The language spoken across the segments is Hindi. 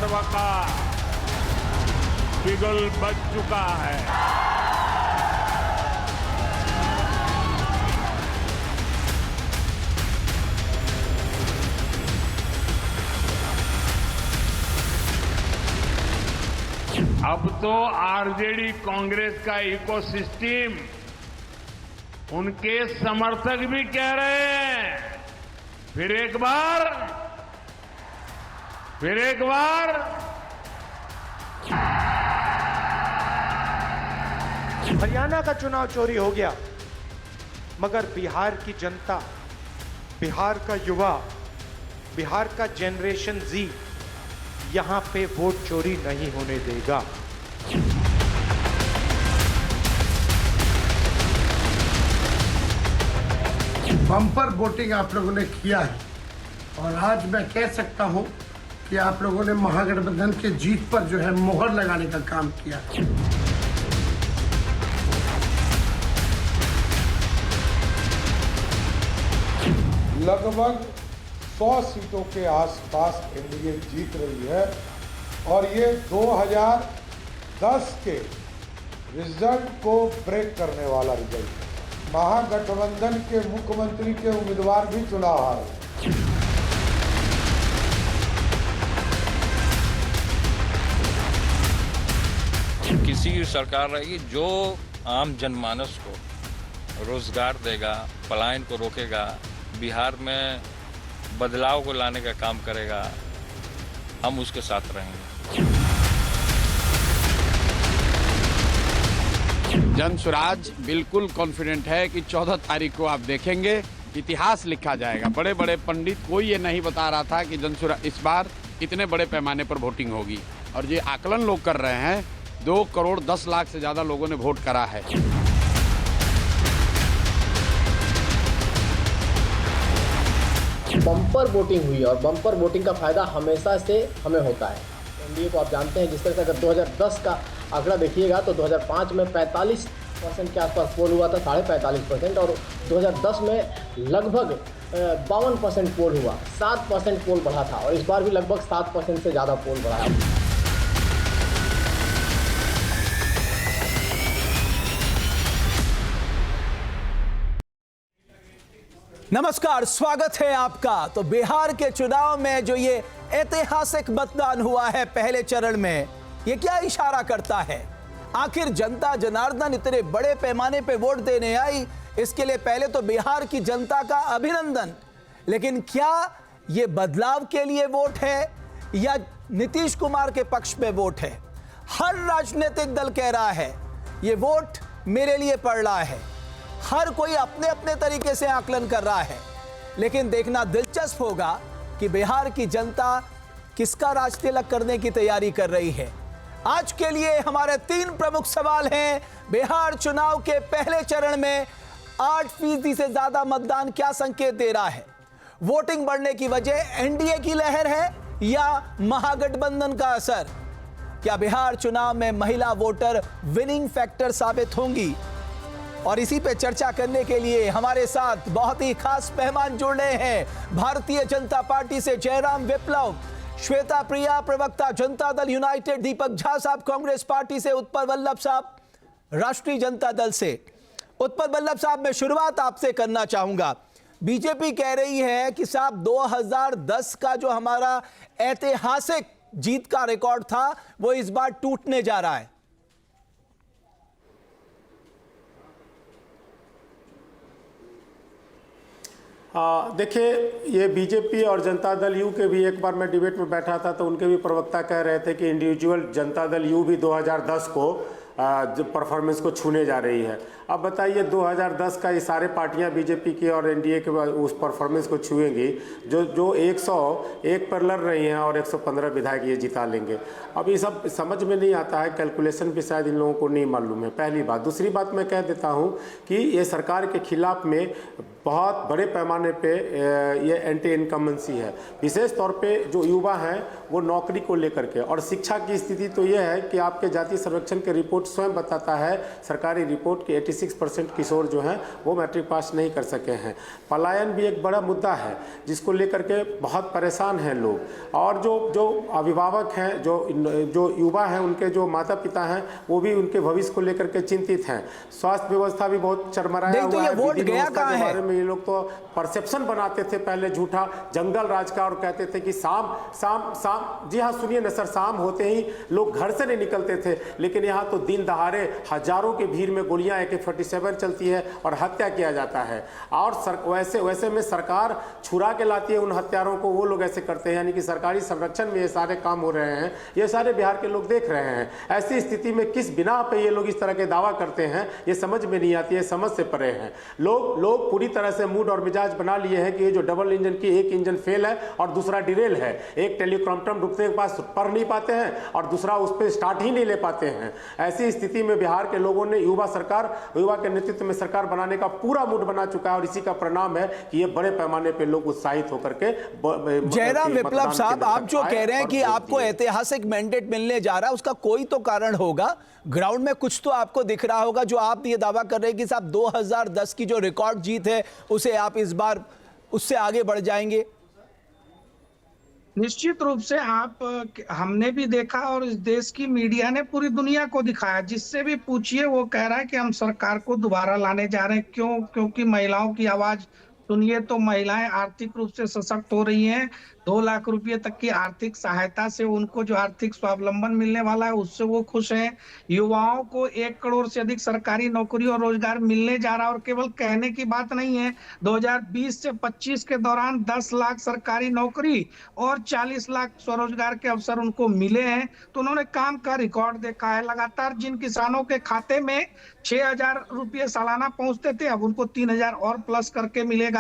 पर्व का बिगुल बज चुका है। अब तो आरजेडी कांग्रेस का इकोसिस्टम उनके समर्थक भी कह रहे हैं फिर एक बार हरियाणा का चुनाव चोरी हो गया, मगर बिहार की जनता, बिहार का युवा, बिहार का जनरेशन जी यहां पे वोट चोरी नहीं होने देगा। बम्पर वोटिंग आप लोगों ने किया है और आज मैं कह सकता हूं कि आप लोगों ने महागठबंधन के जीत पर जो है मोहर लगाने का काम किया। लगभग 100 सीटों के आसपास एनडीए जीत रही है और ये 2010 के रिजल्ट को ब्रेक करने वाला रिजल्ट है। महागठबंधन के मुख्यमंत्री के उम्मीदवार भी चुनाव हारे। किसी की सरकार रहेगी जो आम जनमानस को रोजगार देगा, पलायन को रोकेगा, बिहार में बदलाव को लाने का काम करेगा, हम उसके साथ रहेंगे। जनसुराज बिल्कुल कॉन्फिडेंट है कि 14 तारीख को आप देखेंगे इतिहास लिखा जाएगा। बड़े बड़े पंडित कोई ये नहीं बता रहा था कि जनसुराज इस बार इतने बड़े पैमाने पर वोटिंग होगी, और ये आकलन लोग कर रहे हैं। 2 करोड़ 10 लाख से ज़्यादा लोगों ने वोट करा है। बम्पर वोटिंग हुई और बम्पर वोटिंग का फायदा हमेशा से हमें होता है। एनडीए को आप जानते हैं, जिस तरह से अगर 2010 का आंकड़ा देखिएगा तो 2005 में 45% के आसपास पोल हुआ था, 45.5%, और 2010 में लगभग 52% पोल हुआ, 7% पोल बढ़ा था, और इस बार भी लगभग 7% से ज़्यादा पोल बढ़ा है। नमस्कार, स्वागत है आपका। तो बिहार के चुनाव में जो ये ऐतिहासिक मतदान हुआ है पहले चरण में, ये क्या इशारा करता है? आखिर जनता जनार्दन इतने बड़े पैमाने पे वोट देने आई, इसके लिए पहले तो बिहार की जनता का अभिनंदन। लेकिन क्या ये बदलाव के लिए वोट है या नीतीश कुमार के पक्ष में वोट है? हर राजनीतिक दल कह रहा है ये वोट मेरे लिए पड़ रहा है। हर कोई अपने अपने तरीके से आकलन कर रहा है, लेकिन देखना दिलचस्प होगा कि बिहार की जनता किसका राज तिलक करने की तैयारी कर रही है। आज के लिए हमारे 3 प्रमुख सवाल हैं। बिहार चुनाव के पहले चरण में 8% से ज्यादा मतदान क्या संकेत दे रहा है? वोटिंग बढ़ने की वजह एनडीए की लहर है या महागठबंधन का असर? क्या बिहार चुनाव में महिला वोटर विनिंग फैक्टर साबित होंगी? और इसी पे चर्चा करने के लिए हमारे साथ बहुत ही खास मेहमान जुड़ रहे हैं। भारतीय जनता पार्टी से जयराम विप्लव, श्वेता प्रिया प्रवक्ता जनता दल यूनाइटेड, दीपक झा साहब कांग्रेस पार्टी से, उत्पल वल्लभ साहब राष्ट्रीय जनता दल से। उत्पल वल्लभ साहब, मैं शुरुआत आपसे करना चाहूंगा। बीजेपी कह रही है कि साहब 2010 का जो हमारा ऐतिहासिक जीत का रिकॉर्ड था वो इस बार टूटने जा रहा है। देखिए, ये बीजेपी और जनता दल यू के भी, एक बार मैं डिबेट में बैठा था तो उनके भी प्रवक्ता कह रहे थे कि इंडिविजुअल जनता दल यू भी 2010 को जो परफॉर्मेंस को छूने जा रही है। अब बताइए 2010 का ये सारे पार्टियां बीजेपी की और एनडीए के उस परफॉर्मेंस को छुएंगी जो 101 पर लड़ रही हैं और 115 विधायक ये जिता लेंगे। अब ये सब समझ में नहीं आता है, कैलकुलेशन भी शायद इन लोगों को नहीं मालूम है, पहली बात। दूसरी बात मैं कह देता हूँ कि ये सरकार के खिलाफ में बहुत बड़े पैमाने पे ये एंटी इनकम्बेंसी है, विशेष तौर पे जो युवा हैं वो नौकरी को लेकर के। और शिक्षा की स्थिति तो ये है कि आपके जातीय सर्वेक्षण के रिपोर्ट रिपोर्ट स्वयं बताता है, सरकारी रिपोर्ट कि 86% किशोर जो हैं वो मैट्रिक पास नहीं कर सके हैं। पलायन भी एक बड़ा मुद्दा है जिसको लेकर के बहुत परेशान हैं लोग, और जो अभिभावक हैं, जो युवा हैं, उनके जो माता पिता हैं वो भी उनके भविष्य को लेकर के चिंतित हैं। स्वास्थ्य व्यवस्था भी बहुत चरमराया हुआ है। वोट गया कहाँ है? बारे में ये लोग तो परसेप्शन बनाते थे पहले झूठा जंगल राज का, और कहते थे कि शाम जी हाँ सुनिए ना सर, शाम होते ही लोग घर से नहीं निकलते थे, लेकिन यहाँ तो दिन दहाड़े हजारों की भीड़ में गोलियां AK-47 चलती है और हत्या किया जाता है। और वैसे में सरकार छुरा के लाती है उन हत्यारों को, वो लोग ऐसे करते हैं, यानी कि सरकारी संरक्षण में ये सारे काम हो रहे हैं, ये सारे बिहार के लोग देख रहे हैं। ऐसी स्थिति में किस बिना पे ये लोग इस तरह के दावा करते हैं, ये समझ में नहीं आती है, समझ से परे हैं। लोग पूरी तरह से मूड और मिजाज बना लिए हैं कि ये जो डबल इंजन की एक इंजन फेल है और दूसरा डिरेल है, एक टेलीक्रॉम्पटन रुकने के पास पढ़ नहीं पाते हैं और दूसरा उस पर स्टार्ट ही नहीं ले पाते हैं। ऐसी स्थिति में बिहार के लोगों ने युवा के नेतृत्व में सरकार बनाने का पूरा मूड बना चुका है, और इसी का परिणाम है कि ये बड़े पैमाने पे लोग उत्साहित होकर के जयराम विप्लव साहब, आप जो कह रहे हैं कि आपको ऐतिहासिक मैंडेट मिलने जा रहा है, उसका कोई तो कारण होगा, ग्राउंड में कुछ तो आपको दिख रहा होगा, जो आप ये दावा कर रहे हैं कि साहब 2010 की जो रिकॉर्ड जीत है उसे आप इस बार उससे आगे बढ़ जाएंगे। निश्चित रूप से हमने भी देखा और इस देश की मीडिया ने पूरी दुनिया को दिखाया, जिससे भी पूछिए वो कह रहा है कि हम सरकार को दोबारा लाने जा रहे हैं। क्योंकि महिलाओं की आवाज सुनिए तो महिलाएं आर्थिक रूप से सशक्त हो रही हैं। 2 लाख रुपए तक की आर्थिक सहायता से उनको जो आर्थिक स्वावलंबन मिलने वाला है उससे वो खुश हैं। युवाओं को 1 करोड़ से अधिक सरकारी नौकरी और रोजगार मिलने जा रहा है, और केवल कहने की बात नहीं है। 2020 से 25 के दौरान 10 लाख सरकारी नौकरी और 40 लाख स्वरोजगार के अवसर उनको मिले हैं। तो उन्होंने काम का रिकॉर्ड देखा है। लगातार जिन किसानों के खाते में 6,000 रुपये सालाना पहुंचते थे, अब उनको 3,000 और प्लस करके मिलेगा।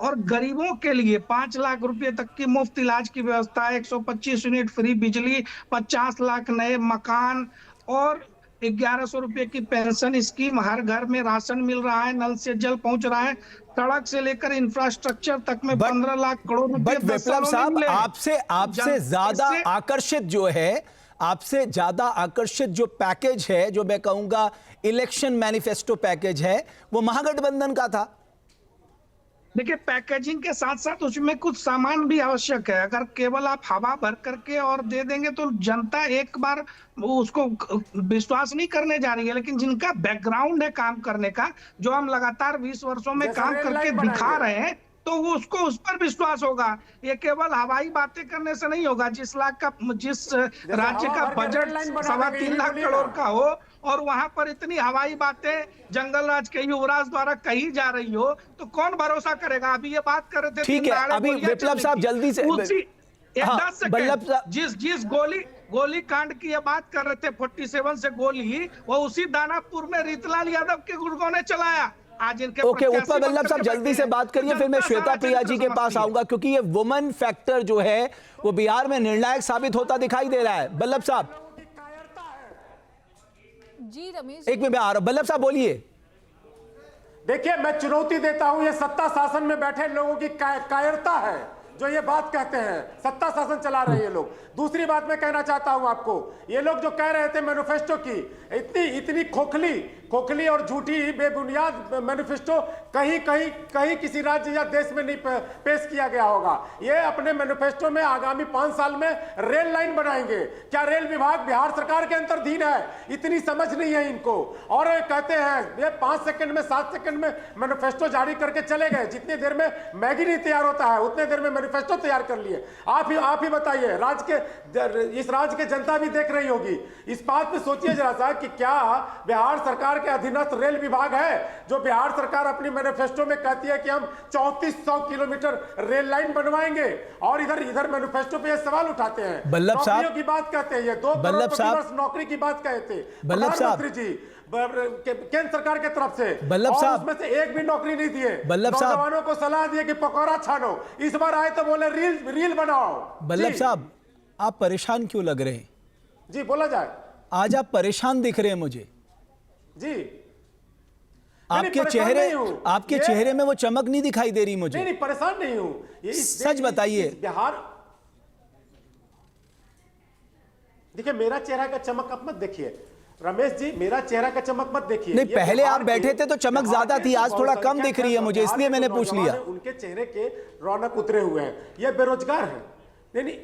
और गरीबों के लिए 5 लाख रुपए तक की मुफ्त इलाज की व्यवस्था, 125 यूनिट फ्री बिजली, 50 लाख नए मकान और 1,100 रुपए की पेंशन स्कीम, हर घर में राशन मिल रहा है, नल से जल पहुंच रहा है, सड़क से लेकर इंफ्रास्ट्रक्चर तक में 15 लाख करोड़ रुपए। विप्लव साहब, आपसे ज्यादा आकर्षित जो है, आपसे ज्यादा आकर्षित जो पैकेज है, जो मैं कहूंगा इलेक्शन मैनिफेस्टो पैकेज है, वो महागठबंधन का था। देखिए, पैकेजिंग के साथ साथ उसमें कुछ सामान भी आवश्यक है। अगर केवल आप हवा भर करके और दे देंगे तो जनता एक बार उसको विश्वास नहीं करने जा रही है। लेकिन जिनका बैकग्राउंड है काम करने का, जो हम लगातार 20 वर्षों में काम करके दिखा रहे हैं, तो वो उसको उस पर विश्वास होगा। ये केवल हवाई बातें करने से नहीं होगा। जिस राज्य का बजट 3.25 लाख करोड़ का हो और वहां पर इतनी हवाई बातें जंगल राज के युवराज द्वारा कही जा रही हो, तो कौन भरोसा करेगा। अभी ये बात कर रहे थे, ठीक है, अभी विप्लव साहब जल्दी से 10 सेकंड, जिस गोली कांड की ये बात कर रहे थे, 47 से गोली, वो उसी दानापुर में रीतलाल यादव के गुर्गों ने चलाया। आज इनके उत्पल बल्लभ साहब जल्दी से बात करिए, फिर मैं श्वेता प्रिया जी के पास आऊंगा, क्योंकि ये वुमन फैक्टर जो है वो बिहार में निर्णायक साबित होता दिखाई दे रहा है। बल्लभ साहब जी, रमेश एक मिनट में आ रहा हूं। बल्लभ साहब बोलिए। देखिए, मैं चुनौती देता हूं, ये सत्ता शासन में बैठे लोगों की कायरता है जो ये बात कहते हैं। सत्ता शासन चला रहे हैं ये लोग। दूसरी बात मैं कहना चाहता हूं आपको, ये लोग जो कह रहे थे मैनिफेस्टो की, इतनी खोखली और झूठी बेबुनियाद मैनिफेस्टो कहीं किसी राज्य या देश में नहीं पेश किया गया होगा। ये अपने मैनिफेस्टो में आगामी 5 साल में रेल लाइन बनाएंगे। क्या रेल विभाग बिहार सरकार के अंतर्धीन है? इतनी समझ नहीं है इनको। और कहते हैं ये 5 सेकंड में 7 सेकंड में मैनिफेस्टो जारी करके चले गए। जितनी देर में मैगी नहीं तैयार होता है, उतने देर में मैनिफेस्टो तैयार कर लिए। आप ही बताइए, इस राज्य की जनता भी देख रही होगी। इस बात पे सोचिए जरा सा कि क्या बिहार सरकार के अधीनस्थ रेल विभाग है, जो बिहार सरकार अपनी मैनिफेस्टो में कहती है कि हम 3400 किलोमीटर रेल लाइन बनवाएंगे, और इधर मैनिफेस्टो पे ये सवाल उठाते हैं। बल्लभ साहब की बात कहते हैं, ये 2 करोड़ नौकरी की बात कहते। बल्लभ साहब जी केंद्र सरकार के तरफ से, बल्लभ साहब उसमें से एक भी नौकरी नहीं दिए। बल्लभ साहब नौजवानों को सलाह दिए कि पकौड़ा छानो। इस बार आए तो बोले रील बनाओ। बल्लभ साहब, आप परेशान क्यों लग रहे हैं? जी बोला जाए। आज आप परेशान दिख रहे हैं मुझे जी। आपके चेहरे में वो चमक नहीं दिखाई दे रही मुझे। नहीं, परेशान नहीं हूं। सच बताइए। बिहार, देखिए मेरा चेहरा का चमक आप मत देखिए, रमेश जी, मेरा चेहरा का चमक मत देखिए। नहीं, पहले आप बैठे थे तो चमक ज्यादा थी, आज थोड़ा कम दिख रही है मुझे, इसलिए मैंने पूछ लिया। उनके चेहरे के रौनक उतरे हुए हैं, ये बेरोजगार है। नहीं,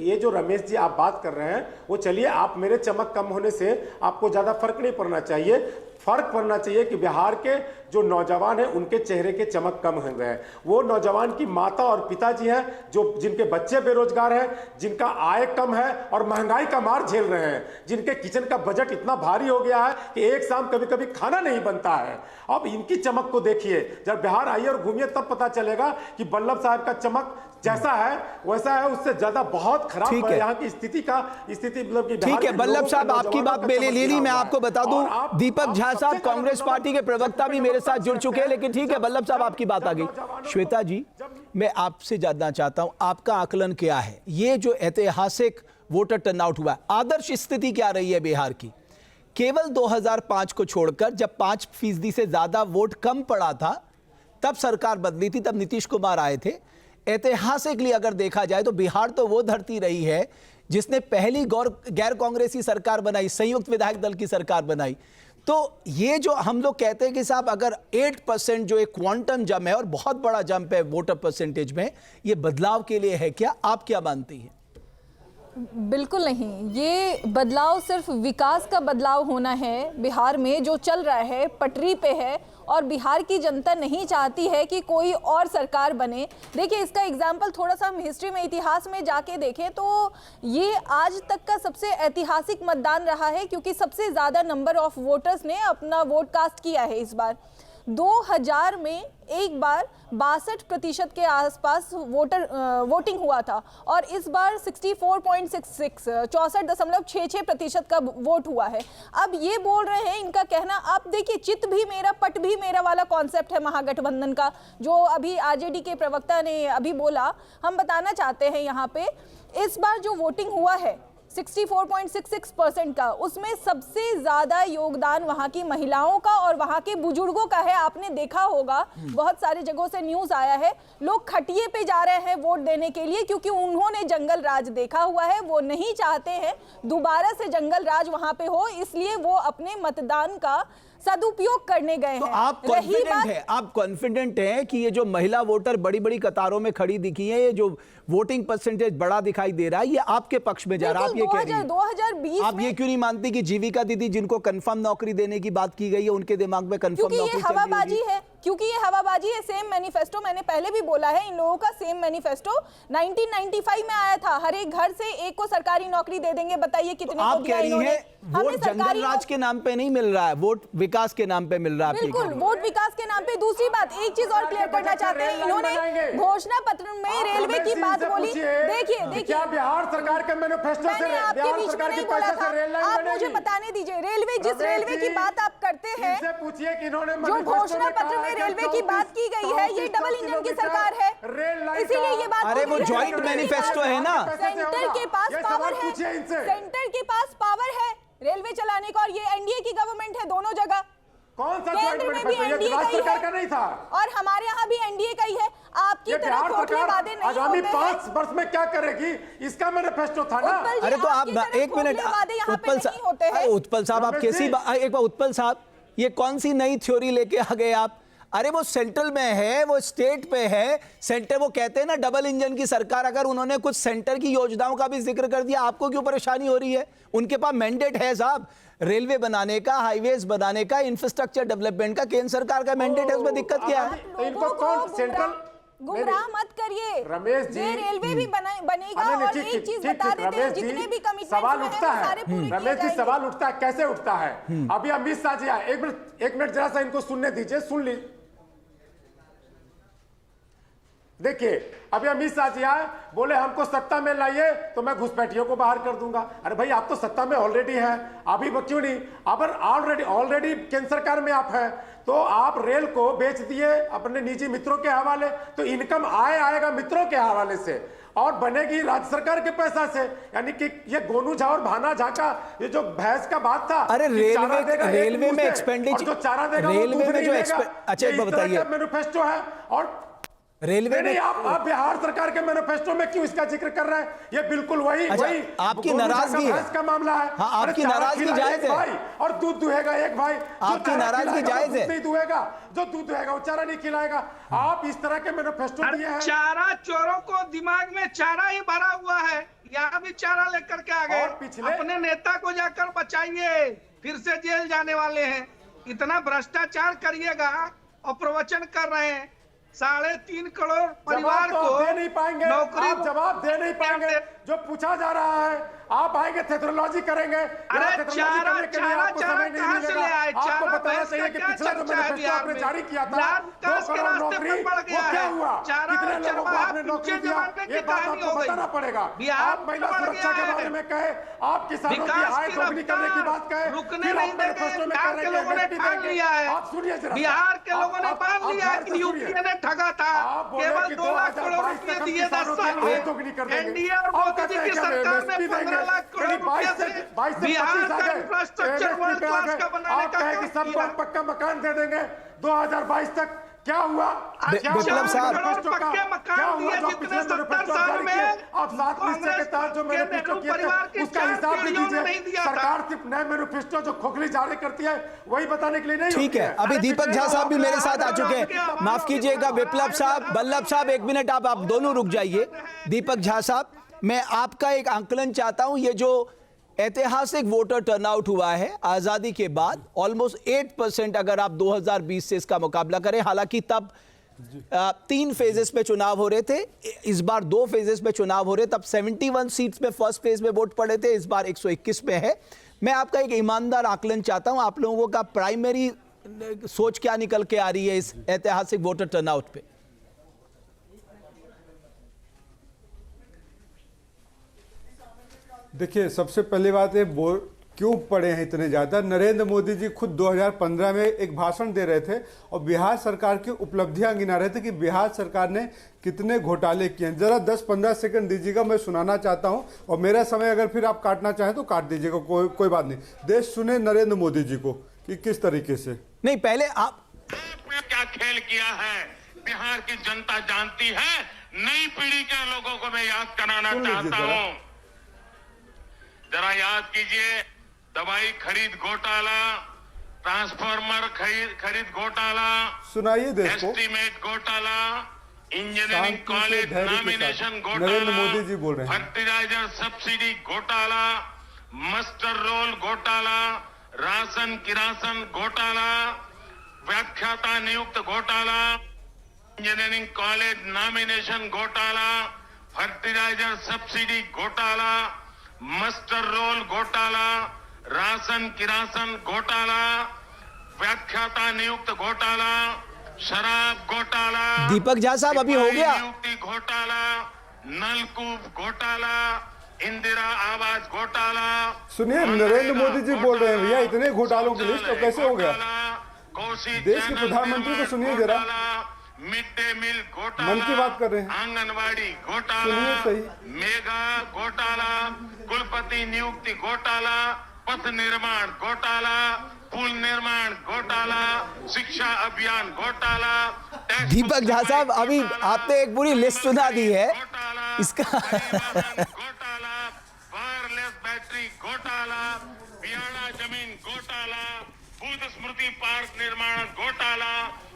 ये जो रमेश जी आप बात कर रहे हैं, वो चलिए, आप मेरे चमक कम होने से आपको ज्यादा फर्क नहीं पड़ना चाहिए। फर्क पड़ना चाहिए कि बिहार के जो नौजवान हैं उनके चेहरे के चमक कम हो गए। वो नौजवान की माता और पिताजी हैं जो जिनके बच्चे बेरोजगार हैं, जिनका आय कम है और महंगाई का मार झेल रहे हैं, जिनके किचन का बजट इतना भारी हो गया है कि एक शाम कभी कभी खाना नहीं बनता है। अब इनकी चमक को देखिए, जब बिहार आइए और घूमिए तब पता चलेगा कि वल्लभ साहब का चमक जैसा है वैसा है, उससे ज्यादा बहुत खराब है यहाँ की स्थिति मतलब कि। ठीक है वल्लभ साहब, आपकी बात मैंने ले ली। मैं आपको बता दूं, दीपक झा साहब कांग्रेस पार्टी के प्रवक्ता भी मेरे साथ जुड़ चुके हैं, लेकिन ठीक है वल्लभ साहब, आपकी बात आ गई। श्वेता जी, मैं आपसे जानना चाहता हूं, आपका आकलन क्या है? ये जो ऐतिहासिक वोटर टर्नआउट हुआ, आदर्श स्थिति क्या रही है बिहार की? केवल 2005 को छोड़कर, जब 5% से ज्यादा वोट कम पड़ा था, तब सरकार बदली थी, तब नीतीश कुमार आए थे। ऐतिहासिकली अगर देखा जाए तो बिहार तो वो धरती रही है जिसने पहली गैर कांग्रेसी सरकार बनाई, संयुक्त विधायक दल की सरकार बनाई। तो ये जो हम लोग कहते हैं कि साहब अगर 8% जो एक क्वांटम जंप है और बहुत बड़ा जंप है वोटर परसेंटेज में, ये बदलाव के लिए है क्या? आप क्या मानती हैं? बिल्कुल नहीं, ये बदलाव सिर्फ विकास का बदलाव होना है। बिहार में जो चल रहा है पटरी पे है और बिहार की जनता नहीं चाहती है कि कोई और सरकार बने। देखिए, इसका एग्जाम्पल थोड़ा सा हम हिस्ट्री में, इतिहास में जाके देखें तो ये आज तक का सबसे ऐतिहासिक मतदान रहा है, क्योंकि सबसे ज़्यादा नंबर ऑफ वोटर्स ने अपना वोट कास्ट किया है इस बार। 2000 में एक बार 62% के आसपास वोटिंग हुआ था और इस बार 64.66% का वोट हुआ है। अब ये बोल रहे हैं, इनका कहना, आप देखिए, चित भी मेरा पट भी मेरा वाला कॉन्सेप्ट है महागठबंधन का, जो अभी आरजेडी के प्रवक्ता ने अभी बोला। हम बताना चाहते हैं यहाँ पे, इस बार जो वोटिंग हुआ है 64.66% का, उसमें सबसे ज्यादा योगदान वहां की महिलाओं का और वहां के बुजुर्गों का है। आपने देखा होगा, बहुत सारी जगहों से न्यूज आया है, लोग खटिए पे जा रहे हैं वोट देने के लिए, क्योंकि उन्होंने जंगल राज देखा हुआ है। वो नहीं चाहते हैं दोबारा से जंगल राज वहां पे हो, इसलिए वो अपने मतदान का सदुपयोग करने गए तो हैं। आप कॉन्फिडेंट हैं कि ये जो महिला वोटर बड़ी बड़ी कतारों में खड़ी दिखी है, ये जो वोटिंग परसेंटेज बड़ा दिखाई दे रहा है, ये आपके पक्ष में जा रहा है? आप ये कह रही हैं 2020 आप ये क्यों नहीं मानती कि जीविका दीदी, जिनको कंफर्म नौकरी देने की बात की गई है, उनके दिमाग में कंफर्म नौकरी हवाबाजी है? क्योंकि ये हवाबाजी है। सेम मैनिफेस्टो, मैंने पहले भी बोला है, इन लोगों का सेम मैनिफेस्टो 1995 में आया था, हर एक घर से एक को सरकारी नौकरी दे देंगे। बताइए कितने आप कह रही हैं वोट जंगल राज के नाम पे नहीं मिल रहा है, वोट विकास के नाम पे मिल रहा है। बिल्कुल, वोट विकास के नाम पे। दूसरी बात, एक चीज और क्लियर करना चाहते हैं, इन्होंने घोषणा पत्र में रेलवे की बात बोली। देखिए, क्या बिहार सरकार के मैनिफेस्टो से आपके बीच में नहीं बोला था, आप मुझे बताने दीजिए। रेलवे, जिस रेलवे की बात आप करते हैं, पूछिए कि इन्होंने जो घोषणा पत्र में रेलवे की बात की गई है, ये डबल इंजन की सरकार है, इसीलिए ये बात। अरे वो जॉइंट मैनिफेस्टो है ना, सेंटर के पास पावर है, सेंटर के पास पावर है रेलवे चलाने का, और ये एनडीए की गवर्नमेंट है दोनों जगह। कौन सा केंद्र में भी एनडीए का नहीं था और हमारे यहाँ भी एनडीए का ही है। आपकी तरह खोखले वादे नहीं होते हैं। आगामी 5 वर्ष में क्या करेगी, इसका मैनिफेस्टो था ना। अरे तो आप एक मिनट, उत्पल साहब, आप कैसी एक बार, उत्पल साहब, ये कौन सी नई थ्योरी लेके आ गए आप? अरे वो सेंट्रल में है, वो स्टेट पे है, सेंटर, वो कहते हैं ना डबल इंजन की सरकार। अगर उन्होंने कुछ सेंटर की योजनाओं का भी जिक्र कर दिया, आपको क्यों परेशानी हो रही है? उनके पास मैंडेट है साहब, रेलवे बनाने का, हाईवेज बनाने का, इंफ्रास्ट्रक्चर डेवलपमेंट का, केंद्र सरकार का मैंडेट है, उसमें दिक्कत क्या है? इनको कौन सेंट्रल गुमराह मत करिए रमेश जी, रेलवे भी बनेगा। और एक चीज बता देते हैं, जितने भी कमिटमेंट सवाल उठता है, रमेश जी, सवाल उठता है, कैसे उठता है? अभी अमित शाह जी आए, एक मिनट जरा सा इनको सुनने दीजिए, सुन लीजिए। देखिए, अभी अमित शाह जी आए, बोले हमको सत्ता में लाइए तो मैं घुसपैठियों को बाहर कर दूंगा। अरे भाई, आप तो सत्ता में ऑलरेडी हैं, अभी क्यों नहीं? अगर ऑलरेडी केंद्र सरकार में आप हैं, तो आप रेल को बेच दिए अपने निजी मित्रों के हवाले, तो इनकम आएगा मित्रों के हवाले से और बनेगी राज्य सरकार के पैसा से। यानी कि ये गोनू झा और भाना झा का ये जो भैंस का बात था, अरे रेलवे में एक्सपेंडिचर, जो चारा देगा, रेलवे में जो अच्छा बताइए, मैनिफेस्टो है। और रेलवे में आप बिहार सरकार के मैनिफेस्टो में क्यों इसका जिक्र कर रहे हैं? ये बिल्कुल वही अच्छा, वही आपकी नाराजगी है का मामला है। हाँ, आपकी नाराजगी जायज है भाई और दूध दुहेगा एक भाई, आपकी नाराजगी जायज है। नहीं दुहेगा, जो दूध दुहेगा वो चारा नहीं खिलाएगा। आप इस तरह के मैनिफेस्टो दिए हैं। चारा चोरों को दिमाग में चारा ही भरा हुआ है, यहाँ भी चारा लेकर के आ गए। और पिछले अपने नेता को जाकर बचाइए, फिर से जेल जाने वाले हैं। इतना भ्रष्टाचार करिएगा और प्रवचन कर रहे हैं। 3.5 करोड़ परिवार को दे नहीं पाएंगे, नौकरी आप जवाब दे नहीं पाएंगे जो पूछा जा रहा है। आप आएंगे थेट्रोलॉजी करेंगे। अरे चारा कहाँ से ले आए? आपको चारा बताना चाहिए कि पिछला जो मैनिफेस्टो आपने जारी किया था 2 करोड़ नौकरी, वो क्या हुआ? कितने लोगों को आपने नौकरी दिया? ये बात आपको बताना पड़ेगा। आप महिला सुरक्षा के बारे में कहे, आप किसानों की आय दोगुनी करने की बात कहे, रुकने नहीं देंगे। बिहार के लोगों ने ठान लिया है, आप सुनिए जरा, बिहार के लोगों ने मान लिया है कि यूपीए ने ठगा था। केवल 2 लाख करोड़ रुपए दिए 10 साल में। एनडीए और मोदी जी की सरकार ने 15 लाख करोड़ रुपए से बिहार का इंफ्रास्ट्रक्चर वर्ल्ड क्लास का बनाने का काम सबको किया। पक्का मकान दे देंगे 2022 तक। क्या हुआ? विप्लव साहब, पक्के मकान दिए जितने 70 साल में आप 7 निश्चय के तहत जो मैनिफेस्टो किया था उसका हिसाब भी दीजिए। सरकार सिर्फ नए मैनिफेस्टो जो खोखली जारी करती है वही बताने के लिए नहीं। ठीक है, अभी दीपक झा साहब भी मेरे साथ आ चुके हैं। माफ कीजिएगा विप्लव साहब, बल्लभ साहब, 1 मिनट आप दोनों रुक जाइए। दीपक झा साहब, मैं आपका एक आंकलन चाहता हूं। ये जो ऐतिहासिक वोटर टर्नआउट हुआ है आजादी के बाद, ऑलमोस्ट 8% अगर आप 2020 से इसका मुकाबला करें, हालांकि तब 3 फेजेस में चुनाव हो रहे थे, इस बार 2 फेजेस में चुनाव हो रहे, तब 71 सीट्स में फर्स्ट फेज में वोट पड़े थे, इस बार 121 में है। मैं आपका एक ईमानदार आकलन चाहता हूं, आप लोगों का प्राइमरी सोच क्या निकल के आ रही है इस ऐतिहासिक वोटर टर्नआउट पे? देखिए, सबसे पहली बात है क्यों पड़े हैं इतने ज़्यादा। नरेंद्र मोदी जी खुद 2015 में एक भाषण दे रहे थे और बिहार सरकार की उपलब्धियां गिना रहे थे कि बिहार सरकार ने कितने घोटाले किए हैं। ज़रा 10-15 सेकंड दीजिएगा, मैं सुनाना चाहता हूं, और मेरा समय अगर फिर आप काटना चाहें तो काट दीजिएगा, कोई बात नहीं। देश सुने नरेंद्र मोदी जी को कि किस तरीके से। नहीं, पहले आपने क्या खेल किया है बिहार की जनता जानती है। नई पीढ़ी के लोगों को मैं याद कराना चाहता हूं। जरा याद कीजिए, दवाई खरीद घोटाला, ट्रांसफार्मर खरीद घोटाला, सुनाइए देश को, एस्टीमेट घोटाला, engineering college nomination Narendra Modi ji बोल रहे हैं, फर्टिलाइजर सब्सिडी घोटाला, मस्टर रोल घोटाला, राशन किरासन घोटाला, व्याख्याता नियुक्त घोटाला, इंजीनियरिंग कॉलेज नॉमिनेशन घोटाला, फर्टिलाइजर सब्सिडी घोटाला, मस्टर रोल घोटाला, राशन किरासन घोटाला, व्याख्याता नियुक्त घोटाला, शराब घोटाला, दीपक झा साहब अभी हो गया, नियुक्ति घोटाला, नलकूप घोटाला, इंदिरा आवास घोटाला। सुनिए, नरेंद्र मोदी जी बोल रहे हैं भैया इतने घोटालों की लिस्ट, तो कैसे हो गया? देश के प्रधानमंत्री को सुनिए जरा, मिड डे मील घोटाला, मन की बात कर रहे हैं, आंगनबाड़ी घोटाला, सुनिए सही, मेगा घोटाला, कुलपति नियुक्ति घोटाला, पथ निर्माण घोटाला, पुल निर्माण घोटाला, शिक्षा अभियान घोटाला। दीपक झा साहब, अभी आपने एक पूरी लिस्ट सुना दी है इसका। घोटाला, वायरलेस बैटरी घोटाला, बियाणा जमीन घोटाला, बुद्ध स्मृति पार्क निर्माण घोटाला,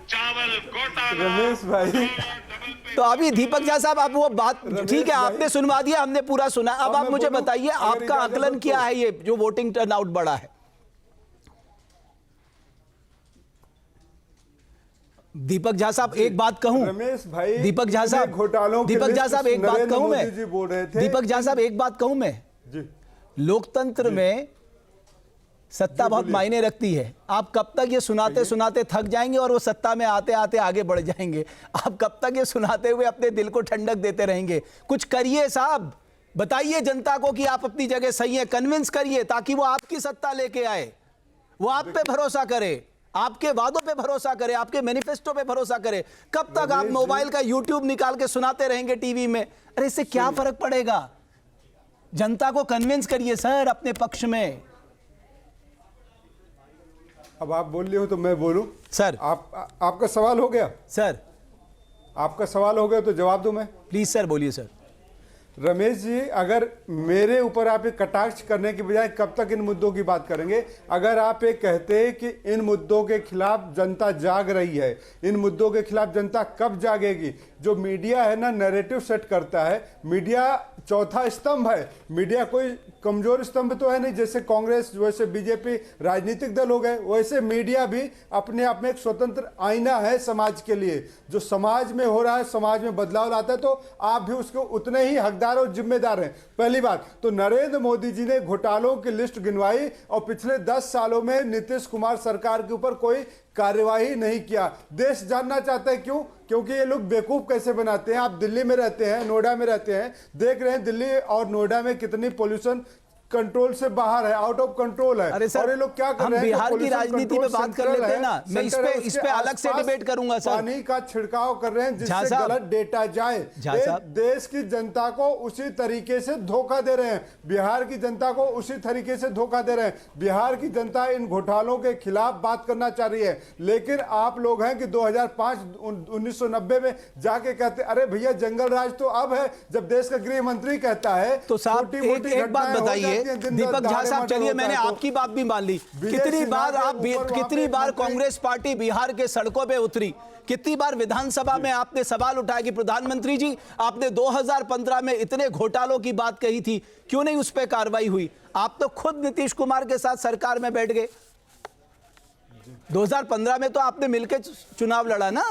चावल घोटाला। रमेश भाई, तो अभी दीपक झा साहब, आप वो बात ठीक है, आपने सुनवा दिया, हमने पूरा सुना। अब आप मुझे बताइए, आपका आकलन क्या है ये जो वोटिंग टर्नआउट बढ़ा है? दीपक झा साहब एक बात कहूं, रमेश भाई, दीपक झा साहब, घोटालों की दीपक झा साहब एक बात कहूं मैं, बोल रहे थे, दीपक झा साहब एक बात कहूं मैं जी, लोकतंत्र में सत्ता बहुत मायने रखती है। आप कब तक ये सुनाते सुनाते थक जाएंगे और वो सत्ता में आते आते आगे बढ़ जाएंगे? आप कब तक ये सुनाते हुए अपने दिल को ठंडक देते रहेंगे? कुछ करिए साहब, बताइए जनता को कि आप अपनी जगह सही है, कन्विंस करिए ताकि वो आपकी सत्ता लेके आए, वो आप पे भरोसा करे, आपके वादों पे भरोसा करे, आपके मैनिफेस्टो पे भरोसा करे। कब तक आप मोबाइल का यूट्यूब निकाल के सुनाते रहेंगे टीवी में? अरे इससे क्या फर्क पड़ेगा? जनता को कन्विंस करिए सर अपने पक्ष में। अब आप बोल रहे हो तो मैं बोलूं सर। आपका सवाल हो गया सर? आपका सवाल हो गया तो जवाब दूं मैं। प्लीज सर, बोलिए सर। रमेश जी, अगर मेरे ऊपर आप एक कटाक्ष करने के बजाय कब तक इन मुद्दों की बात करेंगे? अगर आप एक कहते हैं कि इन मुद्दों के खिलाफ जनता जाग रही है, इन मुद्दों के खिलाफ जनता कब जागेगी? जो मीडिया है ना, नैरेटिव सेट करता है। मीडिया चौथा स्तंभ है। मीडिया कोई कमजोर स्तंभ तो है नहीं, जैसे कांग्रेस, वैसे बीजेपी राजनीतिक दल हो गए, वैसे मीडिया भी अपने आप में एक स्वतंत्र आईना है समाज के लिए। जो समाज में हो रहा है, समाज में बदलाव लाता है, तो आप भी उसको उतने ही हकदार और जिम्मेदार हैं। पहली बात तो नरेंद्र मोदी जी ने घोटालों की लिस्ट गिनवाई और पिछले 10 सालों में नीतीश कुमार सरकार के ऊपर कोई कार्यवाही नहीं किया। देश जानना चाहता है क्यों? क्योंकि ये लोग बेवकूफ कैसे बनाते हैं। आप दिल्ली में रहते हैं, नोएडा में रहते हैं, देख रहे हैं दिल्ली और नोएडा में कितनी पोल्यूशन कंट्रोल से बाहर है, आउट ऑफ कंट्रोल है। अरे सर, और ये लोग क्या कर हम रहे हैं? बिहार की राजनीति में बात कर लेते हैं ना, मैं इस पे अलग से डिबेट करूंगा सर। पानी का छिड़काव कर रहे हैं जिससे गलत डेटा जाए। देश की जनता को उसी तरीके से धोखा दे रहे हैं, बिहार की जनता को उसी तरीके से धोखा दे रहे हैं। बिहार की जनता इन घोटालों के खिलाफ बात करना चाह रही है, लेकिन आप लोग हैं कि 1990 में जाके कहते अरे भैया जंगल राज तो अब है, जब देश का गृह मंत्री कहता है। तो साहब एक बात बताइए दीपक झा साहब, चलिए मैंने आपकी बात भी मान ली। कितनी बार कांग्रेस पार्टी बिहार के सड़कों पे उतरी, कितनी बार विधानसभा में आपने सवाल उठाया कि प्रधानमंत्री जी आपने 2015 में इतने घोटालों की बात कही थी, क्यों नहीं उस पर कार्रवाई हुई? आप तो खुद नीतीश कुमार के साथ सरकार में बैठ गए। 2015 में तो आपने मिलकर चुनाव लड़ा ना।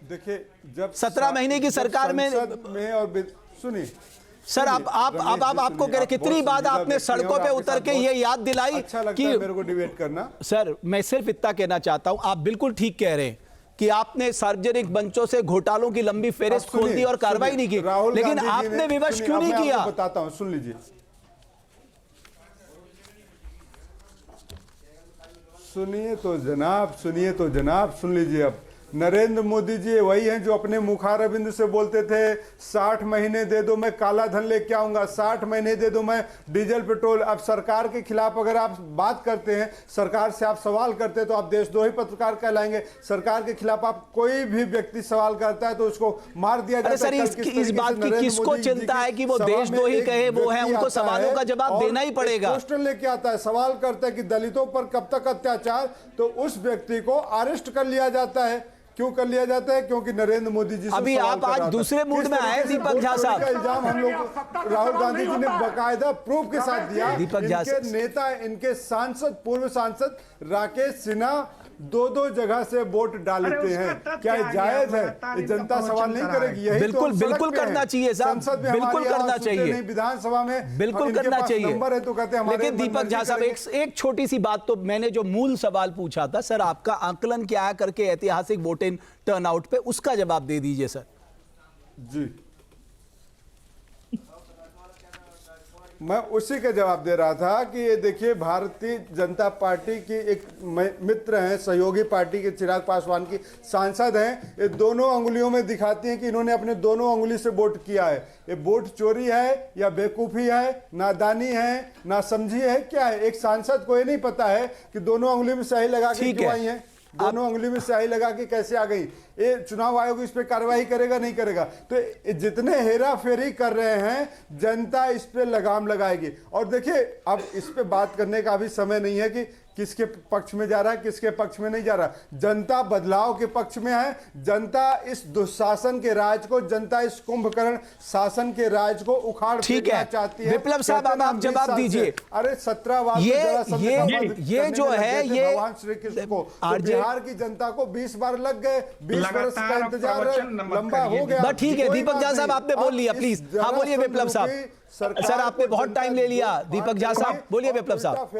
देखिए जब 17 महीने की सरकार में और सुनिए सर, आपको कह रहे कितनी बार आपने सड़कों पे उतर के ये याद दिलाई अच्छा लगता कि है मेरे को डिबेट करना। सर मैं सिर्फ इतना कहना चाहता हूं, आप बिल्कुल ठीक कह रहे हैं कि आपने सार्वजनिक मंचों से घोटालों की लंबी फेहरिस्त खोल दी और कार्रवाई नहीं की, लेकिन आपने विवश क्यों नहीं किया? बताता हूं, सुन लीजिए। सुनिए तो जनाब सुन लीजिए। अब नरेंद्र मोदी जी वही हैं जो अपने मुखारबिंद से बोलते थे 60 महीने दे दो मैं काला धन लेके आऊंगा, 60 महीने दे दो मैं डीजल पेट्रोल। अब सरकार के खिलाफ अगर आप बात करते हैं, सरकार से आप सवाल करते हैं, तो आप देशद्रोही पत्रकार कहलाएंगे। सरकार के खिलाफ आप कोई भी व्यक्ति सवाल करता है तो उसको मार दिया जाता है। सर इस बात की किसको चिंता है कि वो देशद्रोही कहे, वो है, उनको सवालों का जवाब देना ही पड़ेगा। पोस्टर लेके आता है, सवाल करता है कि दलितों पर कब तक अत्याचार, तो उस व्यक्ति को अरेस्ट कर लिया जाता है। क्यों कर लिया जाता है? क्योंकि नरेंद्र मोदी जी से अभी आप आज दूसरे मूड में आए दीपक झा साहब। इल्जाम हम लोग राहुल गांधी जी ने बकायदा प्रूफ के साथ दिया। दीपक झा इनके नेता, इनके सांसद, पूर्व सांसद राकेश सिन्हा 2 जगह से वोट डालते हैं। क्या जायज है? जनता सवाल नहीं करेगी? यही बिल्कुल करना चाहिए साहब, बिल्कुल करना चाहिए, विधानसभा में बिल्कुल करना चाहिए। नंबर है तो कहते हैं हमारे। लेकिन दीपक झा साहब एक छोटी सी बात, तो मैंने जो मूल सवाल पूछा था सर, आपका आकलन क्या है करके ऐतिहासिक वोटिंग टर्नआउट पे, उसका जवाब दे दीजिए सर। जी मैं उसी का जवाब दे रहा था कि ये देखिए भारतीय जनता पार्टी की एक मित्र हैं, सहयोगी पार्टी के चिराग पासवान की सांसद हैं। ये दोनों अंगुलियों में दिखाती हैं कि इन्होंने अपने दोनों अंगुली से वोट किया है। ये वोट चोरी है या बेवकूफ़ी है, नादानी है, नासमझी है, क्या है? एक सांसद को ये नहीं पता है कि दोनों अंगुली में स्याही लगा के क्यों आई है, दोनों अंगुली में स्याही लगा के कैसे आ गई। ये चुनाव आयोग इस पे कार्रवाई करेगा नहीं करेगा? तो जितने हेरा फेरी कर रहे हैं जनता इस पे लगाम लगाएगी। और देखिए अब इस पे बात करने का अभी समय नहीं है कि किसके पक्ष में जा रहा है, किसके पक्ष में नहीं जा रहा। जनता बदलाव के पक्ष में है। जनता इस दुशासन के राज को, जनता इस कुंभकर्ण शासन के राज को उखाड़ फेंकना चाहती है। विप्लव साहब आप जवाब दीजिए। अरे 17 बार ये जो है ये भगवान श्री कृष्ण को, तो बिहार की जनता को 20 बार लग गए, 20 वर्ष का इंतजार लंबा हो गया। ठीक है दीपक झा साहब आपने बोल लिया, प्लीज हाँ बोलिए विप्लव साहब। सर आपने बहुत टाइम ले लिया। दीपक झा साहब बोलिए। विप्लव साहब,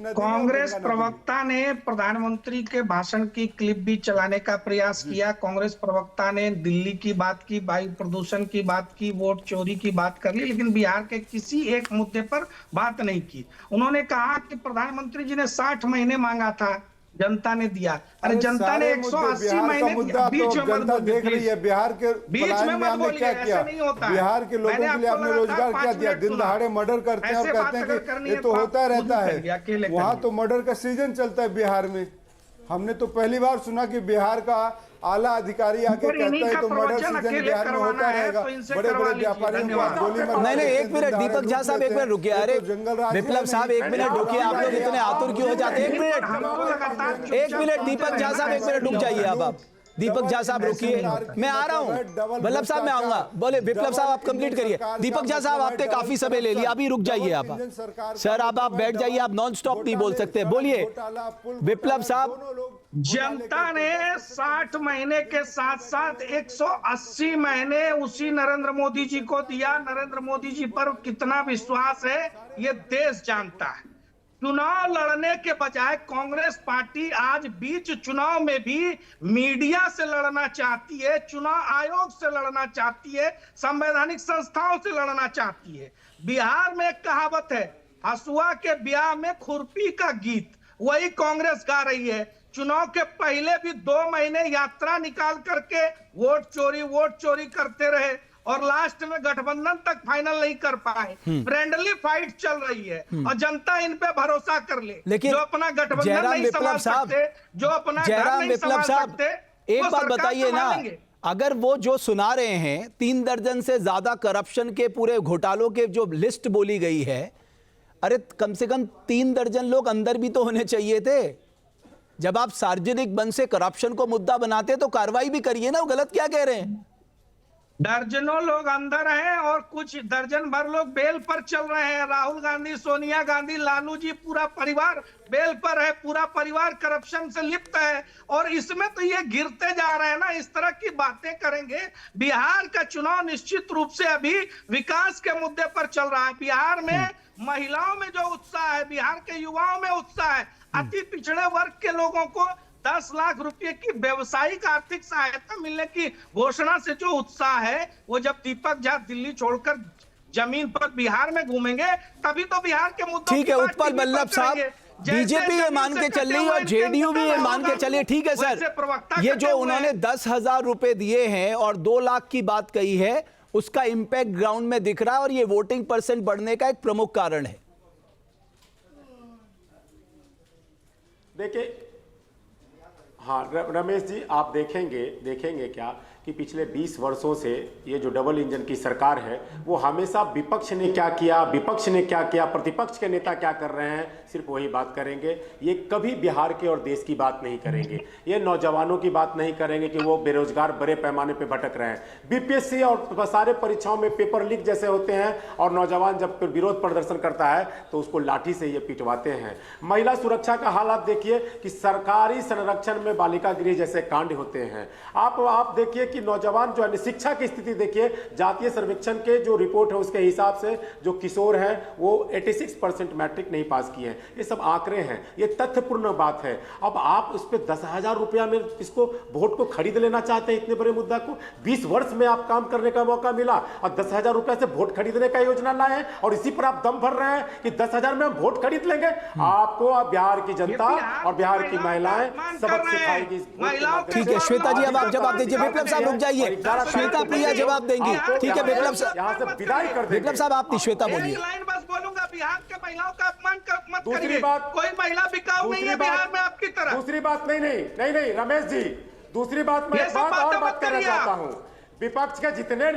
कांग्रेस प्रवक्ता ने प्रधानमंत्री के भाषण की क्लिप भी चलाने का प्रयास किया। कांग्रेस प्रवक्ता ने दिल्ली की बात की, वायु प्रदूषण की बात की, वोट चोरी की बात कर ली, लेकिन बिहार के किसी एक मुद्दे पर बात नहीं की। उन्होंने कहा कि प्रधानमंत्री जी ने 60 महीने मांगा था, जनता ने दिया। अरे जनता ने 180 महीने बीच में जनता देख रही है। बिहार के पलायन में हमने क्या किया? बिहार के लोगों के लिए हमने रोजगार क्या दिया? दिन दहाड़े मर्डर करते हैं और कहते हैं कि ये तो होता रहता है। वहां तो मर्डर का सीजन चलता है बिहार में। हमने तो पहली बार सुना कि बिहार का आला अधिकारी आके पर इन्हीं कहता है का तो मर्डर प्रवचन सीजन अकेले बिहार में करवाना होता है, रहेगा, तो इनसे बड़े करवा बड़े लीजिए। व्यापारियों को धन्यवाद। गोली मार नहीं, एक मिनट दीपक झा साहब, एक मिनट रुकिए। अरे विप्लव साहब एक मिनट रुकिए, आप लोग इतने आतुर क्यों हो जाते हैं? एक मिनट दीपक झा साहब, एक मिनट रुक जाइए। आप दीपक झा साहब रुकिए, मैं आ रहा हूं। वल्लभ साहब मैं आऊंगा। बोले विप्लव साहब आप कंप्लीट करिए। दीपक झा साहब आपने काफी समय ले लिया, अभी रुक जाइए आप। सर अब आप बैठ जाइए, आप नॉन स्टॉप नहीं बोल सकते। बोलिए विप्लव साहब। जनता ने 60 महीने के साथ साथ 180 महीने उसी नरेंद्र मोदी जी को दिया। नरेंद्र मोदी जी पर कितना विश्वास है ये देश जानता है। चुनाव लड़ने के बजाय कांग्रेस पार्टी आज बीच चुनाव में भी मीडिया से लड़ना चाहती है, चुनाव आयोग से लड़ना चाहती है, संवैधानिक संस्थाओं से लड़ना चाहती है। बिहार में एक कहावत है, हसुआ के ब्याह में खुरपी का गीत, वही कांग्रेस गा रही है। चुनाव के पहले भी 2 महीने यात्रा निकाल करके वोट चोरी करते रहे और लास्ट में गठबंधन तक फाइनल नहीं कर पाए। फ्रेंडली फाइट चल रही है और जनता इन पे भरोसा कर ले। लेकिन जो अपना गठबंधन नहीं संभाल सकते, जो अपना घर नहीं संभाल सकते, एक बात बताइए ना, अगर वो जो सुना रहे हैं 3 दर्जन से ज्यादा करप्शन के पूरे घोटालों के जो लिस्ट बोली गई है, अरे कम से कम 3 दर्जन लोग अंदर भी तो होने चाहिए थे। जब आप सार्वजनिक मन से करप्शन को मुद्दा बनाते तो कार्रवाई भी करिए ना। वो गलत क्या कह रहे हैं? दर्जनों लोग अंदर हैं और कुछ दर्जन भर लोग बेल पर चल रहे हैं। राहुल गांधी, सोनिया गांधी, लालू जी, पूरा परिवार बेल पर है। पूरा परिवार करप्शन से लिप्त है और इसमें तो ये गिरते जा रहे हैं ना। इस तरह की बातें करेंगे। बिहार का चुनाव निश्चित रूप से अभी विकास के मुद्दे पर चल रहा है। बिहार में महिलाओं में जो उत्साह है, बिहार के युवाओं में उत्साह है। अति पिछड़े वर्ग के लोगों को 10 लाख रुपए की व्यवसायिक आर्थिक सहायता मिलने की घोषणा से जो उत्साह है, वो जब दीपक झा दिल्ली छोड़कर जमीन पर बिहार में घूमेंगे तभी तो बिहार के मुद्दों ठीक है। उत्पल बल्लभ साहब, बीजेपी ये मान के चल रही है और जेडीयू भी ये मान के चलिए। ठीक है सर, ये जो उन्होंने 10,000 रुपए दिए हैं और 2 लाख की बात कही है, उसका इंपैक्ट ग्राउंड में दिख रहा है और ये वोटिंग परसेंट बढ़ने का एक प्रमुख कारण है। देखिए, हाँ रमेश जी, आप देखेंगे क्या कि पिछले 20 वर्षों से ये जो डबल इंजन की सरकार है, वो हमेशा विपक्ष ने क्या किया, प्रतिपक्ष के नेता क्या कर रहे हैं, सिर्फ वही बात करेंगे। ये कभी बिहार के और देश की बात नहीं करेंगे। ये नौजवानों की बात नहीं करेंगे कि वो बेरोजगार बड़े पैमाने पे भटक रहे हैं। बीपीएससी और सारे परीक्षाओं में पेपर लीक जैसे होते हैं और नौजवान जब विरोध प्रदर्शन करता है तो उसको लाठी से ये पिटवाते हैं। महिला सुरक्षा का हालात देखिए कि सरकारी संरक्षण में बालिका गृह जैसे कांड होते हैं। आप देखिए कि नौजवान जो है, शिक्षा की स्थिति देखिए, जातीय सर्वेक्षण के जो रिपोर्ट है उसके हिसाब से जो किशोर हैं वो 86% मैट्रिक नहीं पास किए हैं। ये सब आंकड़े हैं, ये तथ्यपूर्ण बात है। अब आप उस पर 10,000 रुपया में इसको वोट को खरीद लेना चाहते हैं। इतने बड़े मुद्दा को 20 वर्ष में आप काम करने का मौका मिला और 10,000 रुपया से वोट खरीदने का योजना लाए और इसी पर आप दम भर रहे हैं कि 10,000 में हम वोट खरीद लेंगे। आपको बिहार की जनता और बिहार की महिलाएं सबक सिखाएगी। ठीक है श्वेता जी, अब आप जवाब दीजिए। विप्लव साहब रुक जाइए, श्वेता प्रिया जवाब देंगी। ठीक है विप्लव साहब, यहाँ से विदाई कर देंगे। विप्लव साहब आप श्वेता बोलिए। लाइन बस बोलूंगा, बिहार के महिलाओं का अपमान मत दूसरी करिए। बात, कोई महिला बिकाऊ नहीं है बिहार में आपकी तरह। दूसरी बात नहीं रमेश जी, दूसरी बात मैं बात करना चाहता हूँ। विपक्ष के जितने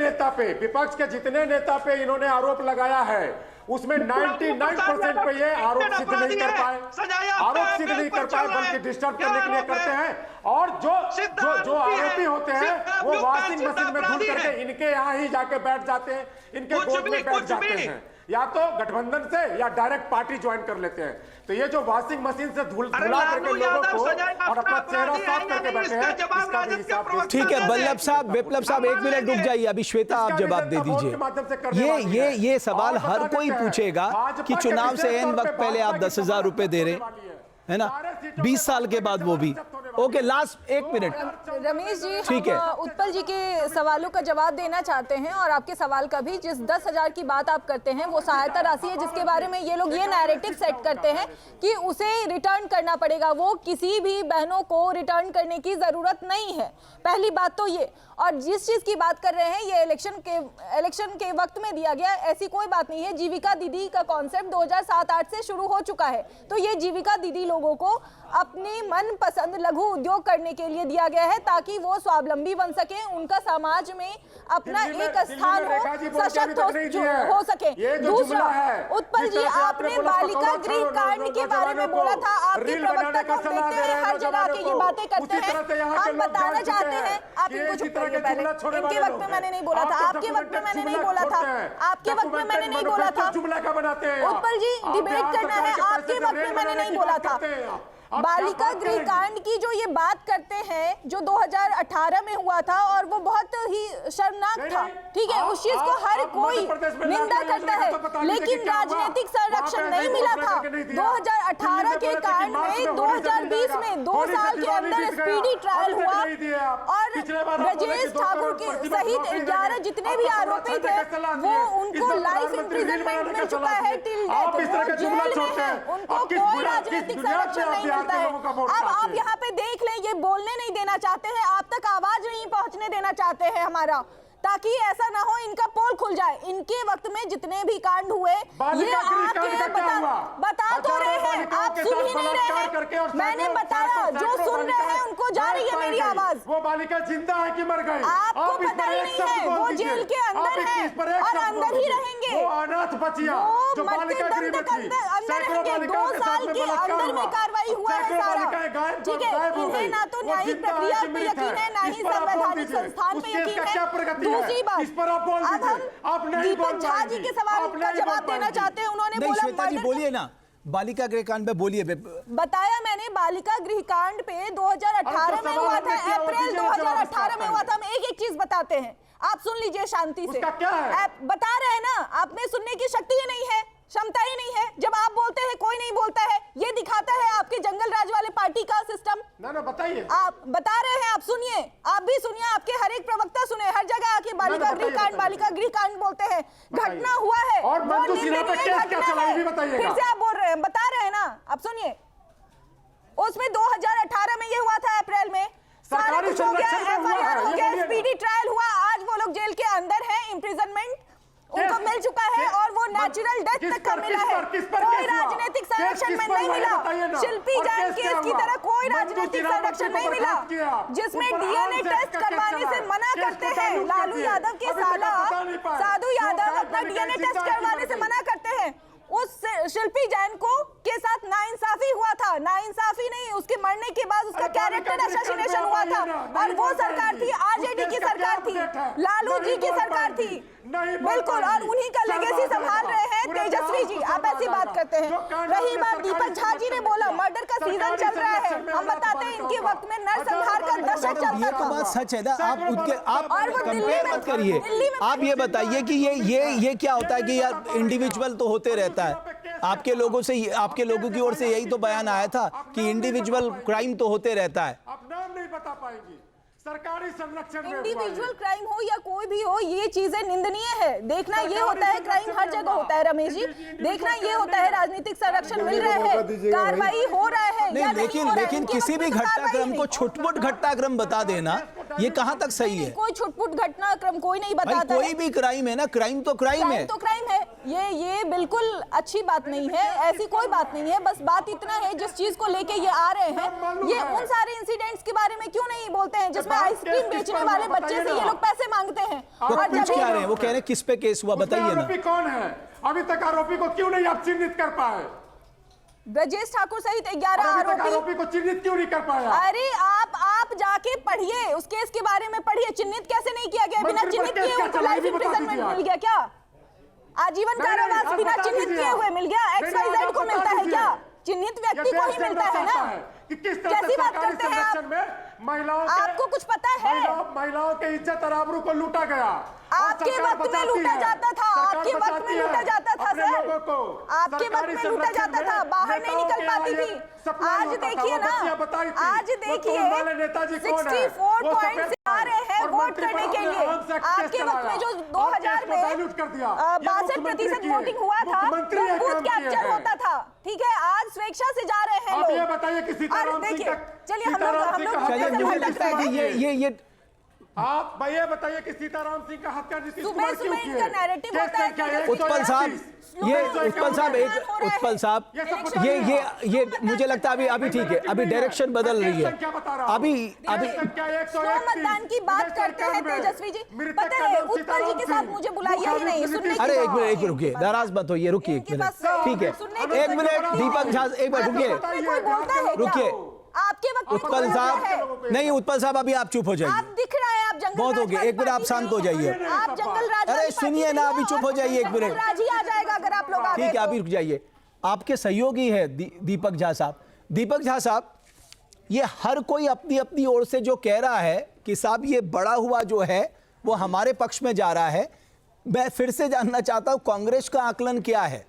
नेता पे इन्होंने आरोप लगाया है उसमें 99% पे ये आरोप सिद्ध नहीं कर पाए, बल्कि डिस्टर्ब करने के लिए करते हैं। और जो आरोपी होते हैं वो वॉशिंग मशीन में धुल करके इनके यहाँ ही जाके बैठ जाते हैं, इनके गोद में बैठ जाते हैं, या तो गठबंधन से या डायरेक्ट पार्टी ज्वाइन कर लेते हैं। तो ये जो वॉशिंग मशीन से धुला करके लोगों को और अपना चेहरा साफ करके बैठे हैं, इसका भी हिसाब। ठीक है बल्लभ साहब, विप्लव साहब 1 मिनट रुक जाइए। अभी श्वेता आप जवाब दे दीजिए। ये सवाल हर कोई पूछेगा कि चुनाव से एन वक्त पहले आप 10,000 रुपए दे रहे है ना, 20 साल के बाद वो भी। Okay last 1 minute Ramesh ji, ठीक है, उत्पल जी के सवालों का जवाब देना चाहते हैं और आपके सवाल का भी। जिस 10,000 की बात आप करते हैं वो सहायता राशि है जिसके बारे में ये लोग ये नैरेटिव सेट करते हैं कि उसे रिटर्न करना पड़ेगा। वो किसी भी बहनों को रिटर्न करने की जरूरत नहीं है, पहली बात तो ये। और जिस चीज की बात कर रहे हैं ये इलेक्शन के वक्त में दिया गया, ऐसी कोई बात नहीं है। जीविका दीदी का कॉन्सेप्ट 2007-8 से शुरू हो चुका है। तो ये जीविका दीदी लोगों को अपनी मनपसंद लघु लघु उद्योग करने के लिए दिया गया है ताकि वो स्वावलंबी बन सके, उनका समाज में अपना एक स्थान हो, सशक्त हो सके। दूसरा, उत्पल जी, आपने बालिका गृह कांड के बारे में बोला था, आपके प्रवक्ता को देखते हैं हर जगह के ये बातें करते हैं, हम बताना चाहते हैं। आप इनको चुप करिए पहले, इनके वक्त में मैंने नहीं बोला था, आपके वक्त में मैंने नहीं बोला था, आपके वक्त में मैंने नहीं बोला था। उत्पल जी, डिबेट करना है, आपके वक्त में मैंने नहीं बोला था। बालिका गृह कांड की जो ये बात करते हैं, जो 2018 में हुआ था और वो बहुत ही शर्मनाक था, ठीक है, उस चीज को हर कोई निंदा करता है, लेकिन राजनीतिक संरक्षण नहीं मिला था। 2018 के कांड में 2020 में 2 साल के अंदर स्पीडी ट्रायल हुआ और ब्रजेश ठाकुर के सहित 11 जितने भी आरोपी थे वो उनको लाइफ इम्प्रिजनमेंट मिल चुका है, टिल डेथ, वो जेल में है, उनको कोई राजनीतिक संरक्षण नहीं मिलता है। अब आप यहाँ पे देख लें, ये बोलने नहीं देना चाहते हैं, आप तक आवाज नहीं पहुंचने देना चाहते हैं हमारा, ताकि ऐसा ना हो इनका पोल खुल जाए। इनके वक्त में जितने भी कांड हुए ये आके बता तो रहे हैं, आप सुन ही नहीं रहे हैं। मैंने बताया, जो सुन रहे हैं उनको जा रही है मेरी आवाज। वो बालिका जिंदा है कि मर गई आपको पता ही नहीं है, वो जेल के अंदर है और अंदर ही रहेंगे, वो अनाथ बचिया जो बालिका गृह में थी, अंदर रहेंगे। 2 साल के अंदर में कार्रवाई हुआ है सारा, ठीक है। इन्हें ना तो न्यायिक प्रक्रिया पे यकीन है, ना ही संवैधानिक संस्थान पे यकीन है। दूसरी बात, अब हम दीपक झा जी के सवाल का जवाब देना चाहते हैं। उन्होंने बोला, श्वेता जी बोलिए ना, बालिका गृह कांड पे बोलिए। बताया मैंने, बालिका गृह कांड पे 2018 में हुआ था, अप्रैल 2018 में हुआ था। हम एक एक चीज बताते हैं, आप सुन लीजिए शांति से। बता रहे हैं ना, आपने सुनने की शक्ति ही नहीं है, क्षमता ही नहीं है। जब आप बोलते हैं कोई नहीं बोलता है, ये दिखाता है आपके जंगल राज वाले पार्टी का सिस्टम। ना बताइए, आप बता रहे हैं, आप सुनिए, आप भी सुनिए, आपके हर एक प्रवक्ता सुने, हर जगह आके बालिका गृह कांड बोलते हैं। घटना हुआ है और फिर से आप बोल रहे हैं, बता रहे हैं ना, आप सुनिए। उसमें 2018 में ये हुआ था, अप्रैल में सारा कुछ हो गया, FIR हो गया, स्पीडी ट्रायल हुआ, आज वो लोग जेल के अंदर है, इम्प्रिजनमेंट उनको मिल चुका है और वो नेचुरल डेथ तक का मिला है। कोई राजनीतिक संरक्षण में नहीं मिला। शिल्पी जान केस की तरह कोई राजनीतिक संरक्षण नहीं मिला, जिसमें DNA टेस्ट करवाने से मना करते हैं। लालू यादव के साला साधु यादव अपना DNA टेस्ट करवाने से मना करते हैं। उस शिल्पी जैन को के साथ नाइंसाफी हुआ था, नाइंसाफी नहीं, उसके मरने के बाद उसका कैरेक्टर असैसिनेशन हुआ था और वो सरकार थी, आरजेडी की सरकार थी, लालू जी की सरकार थी, बिल्कुल, और उन्हीं का लेगेसी संभाल रहे हैं तेजस्वी जी। आप ऐसी बात करते हैं। रही बात, दीपक झा जी ने बोला मर्डर का सीजन चल रहा है, हम बताते हैं इनके वक्त में नरसंहार का दशक चलता था। बात सच है ना, आप उनके आप कंपेयर मत करिए। आप ये बताइए कि ये क्या होता है कि यार इंडिविजुअल तो होते रहता है, आपके लोगों की ओर से यही तो बयान आया था कि इंडिविजुअल क्राइम तो होते रहता है। आप नाम नहीं बता पाएंगी, सरकारी संरक्षण में इंडिविजुअल क्राइम हो या कोई भी हो, ये चीजें निंदनीय है। देखना ये होता है, क्राइम हर जगह होता है रमेश जी, देखना ये होता है राजनीतिक संरक्षण मिल रहा है, कार्रवाई हो रहा है नहीं, लेकिन किसी भी घटनाक्रम को छुटपुट घटनाक्रम बता देना ये कहां तक सही है? कोई छुटपुट घटनाक्रम कोई नहीं बताता। कोई भी क्राइम है ना, क्राइम तो क्राइम है, तो क्राइम है। ये बिल्कुल अच्छी बात नहीं है, ऐसी कोई बात नहीं है। बस बात इतना है, जिस चीज को लेके ये आ रहे हैं, ये उन सारे इंसिडेंट्स के बारे में क्यों नहीं बोलते हैं जिसमें आइसक्रीम बेचने वाले बच्चे से ये लोग पैसे मांगते हैं। वो पूछ क्या रहे हैं, वो कह रहे हैं किस पे केस हुआ, बताइए ना। आरोपी कौन है? अभी तक आरोपी को क्यों नहीं आप चिन्हित कर पाए? ब्रजेश ठाकुर सहित 11 आरोपी को चिन्हित क्यों नहीं कर पाया? अरे आप जाके पढ़िए, उस केस के बारे में पढ़िए। चिन्हित कैसे नहीं किया गया? बिना चिन्हित किए उनको लाइफ इम्प्रिजनमेंट मिल गया क्या? आजीवन कारावास बिना चिन्हित किए हुए मिल गया? XYZ को मिलता है क्या? चिन्हित व्यक्ति को ही मिलता है ना। कैसी बात करते हैं आप? महिलाओं, आपको कुछ पता है? महिलाओं के इज्जत और आबरू को लूटा गया। आपके वक्त में लूटा जाता था, आपके वक्त में लूटा जाता था सर, आपके वक्त में लूटा जाता था, बाहर नहीं निकल पाती थी। आज देखिए ना, आज देखिए 64 पॉइंट आ रहे हैं वोट करने के लिए। आपके वक्त में जो 2000 में 62% वोटिंग हुआ था, बूथ कैप्चर होता था, ठीक है। आज स्वेच्छा से जा रहे हैं लोग। बताइए कि सीताराम सिंह का, चलिए हम लोग मुझे लगता है कि ये आप भैया बताइए कि सीताराम सिंह का हत्या नीतीश कुमार क्यों की इनका नैरेटिव होता है कि उत्पल साहब, ये उत्पल साहब, एक उत्पल साहब, ये मुझे लगता है अभी ठीक है, अभी डायरेक्शन बदल रही है। अभी मतदान की बात करते हैं तेजस्वी जी, पता है उत्पल जी के साथ मुझे बुलाइए ही नहीं सुनने की। अरे एक मिनट रुकिए, नाराज मत होइए, रुकिए एक मिनट, ठीक है, एक मिनट दीपक झा, एक मिनट रुकिए, रुकिए आपके वक्त उत्पल साहब, नहीं उत्पल साहब अभी आप चुप हो जाइए, आप दिख रहा है आप जंगल बहुत हो गया, एक मिनट आप शांत हो जाइए, आप जंगल राज, अरे सुनिए ना, अभी चुप हो जाइए एक मिनट, राज ही आ जाएगा अगर आप लोग ठीक है, अभी रुक जाइए। आपके सहयोगी है दीपक झा साहब। दीपक झा साहब, ये हर कोई अपनी अपनी ओर से जो कह रहा है कि साहब ये बड़ा हुआ जो है वो हमारे पक्ष में जा रहा है, मैं फिर से जानना चाहता हूं कांग्रेस का आकलन क्या है?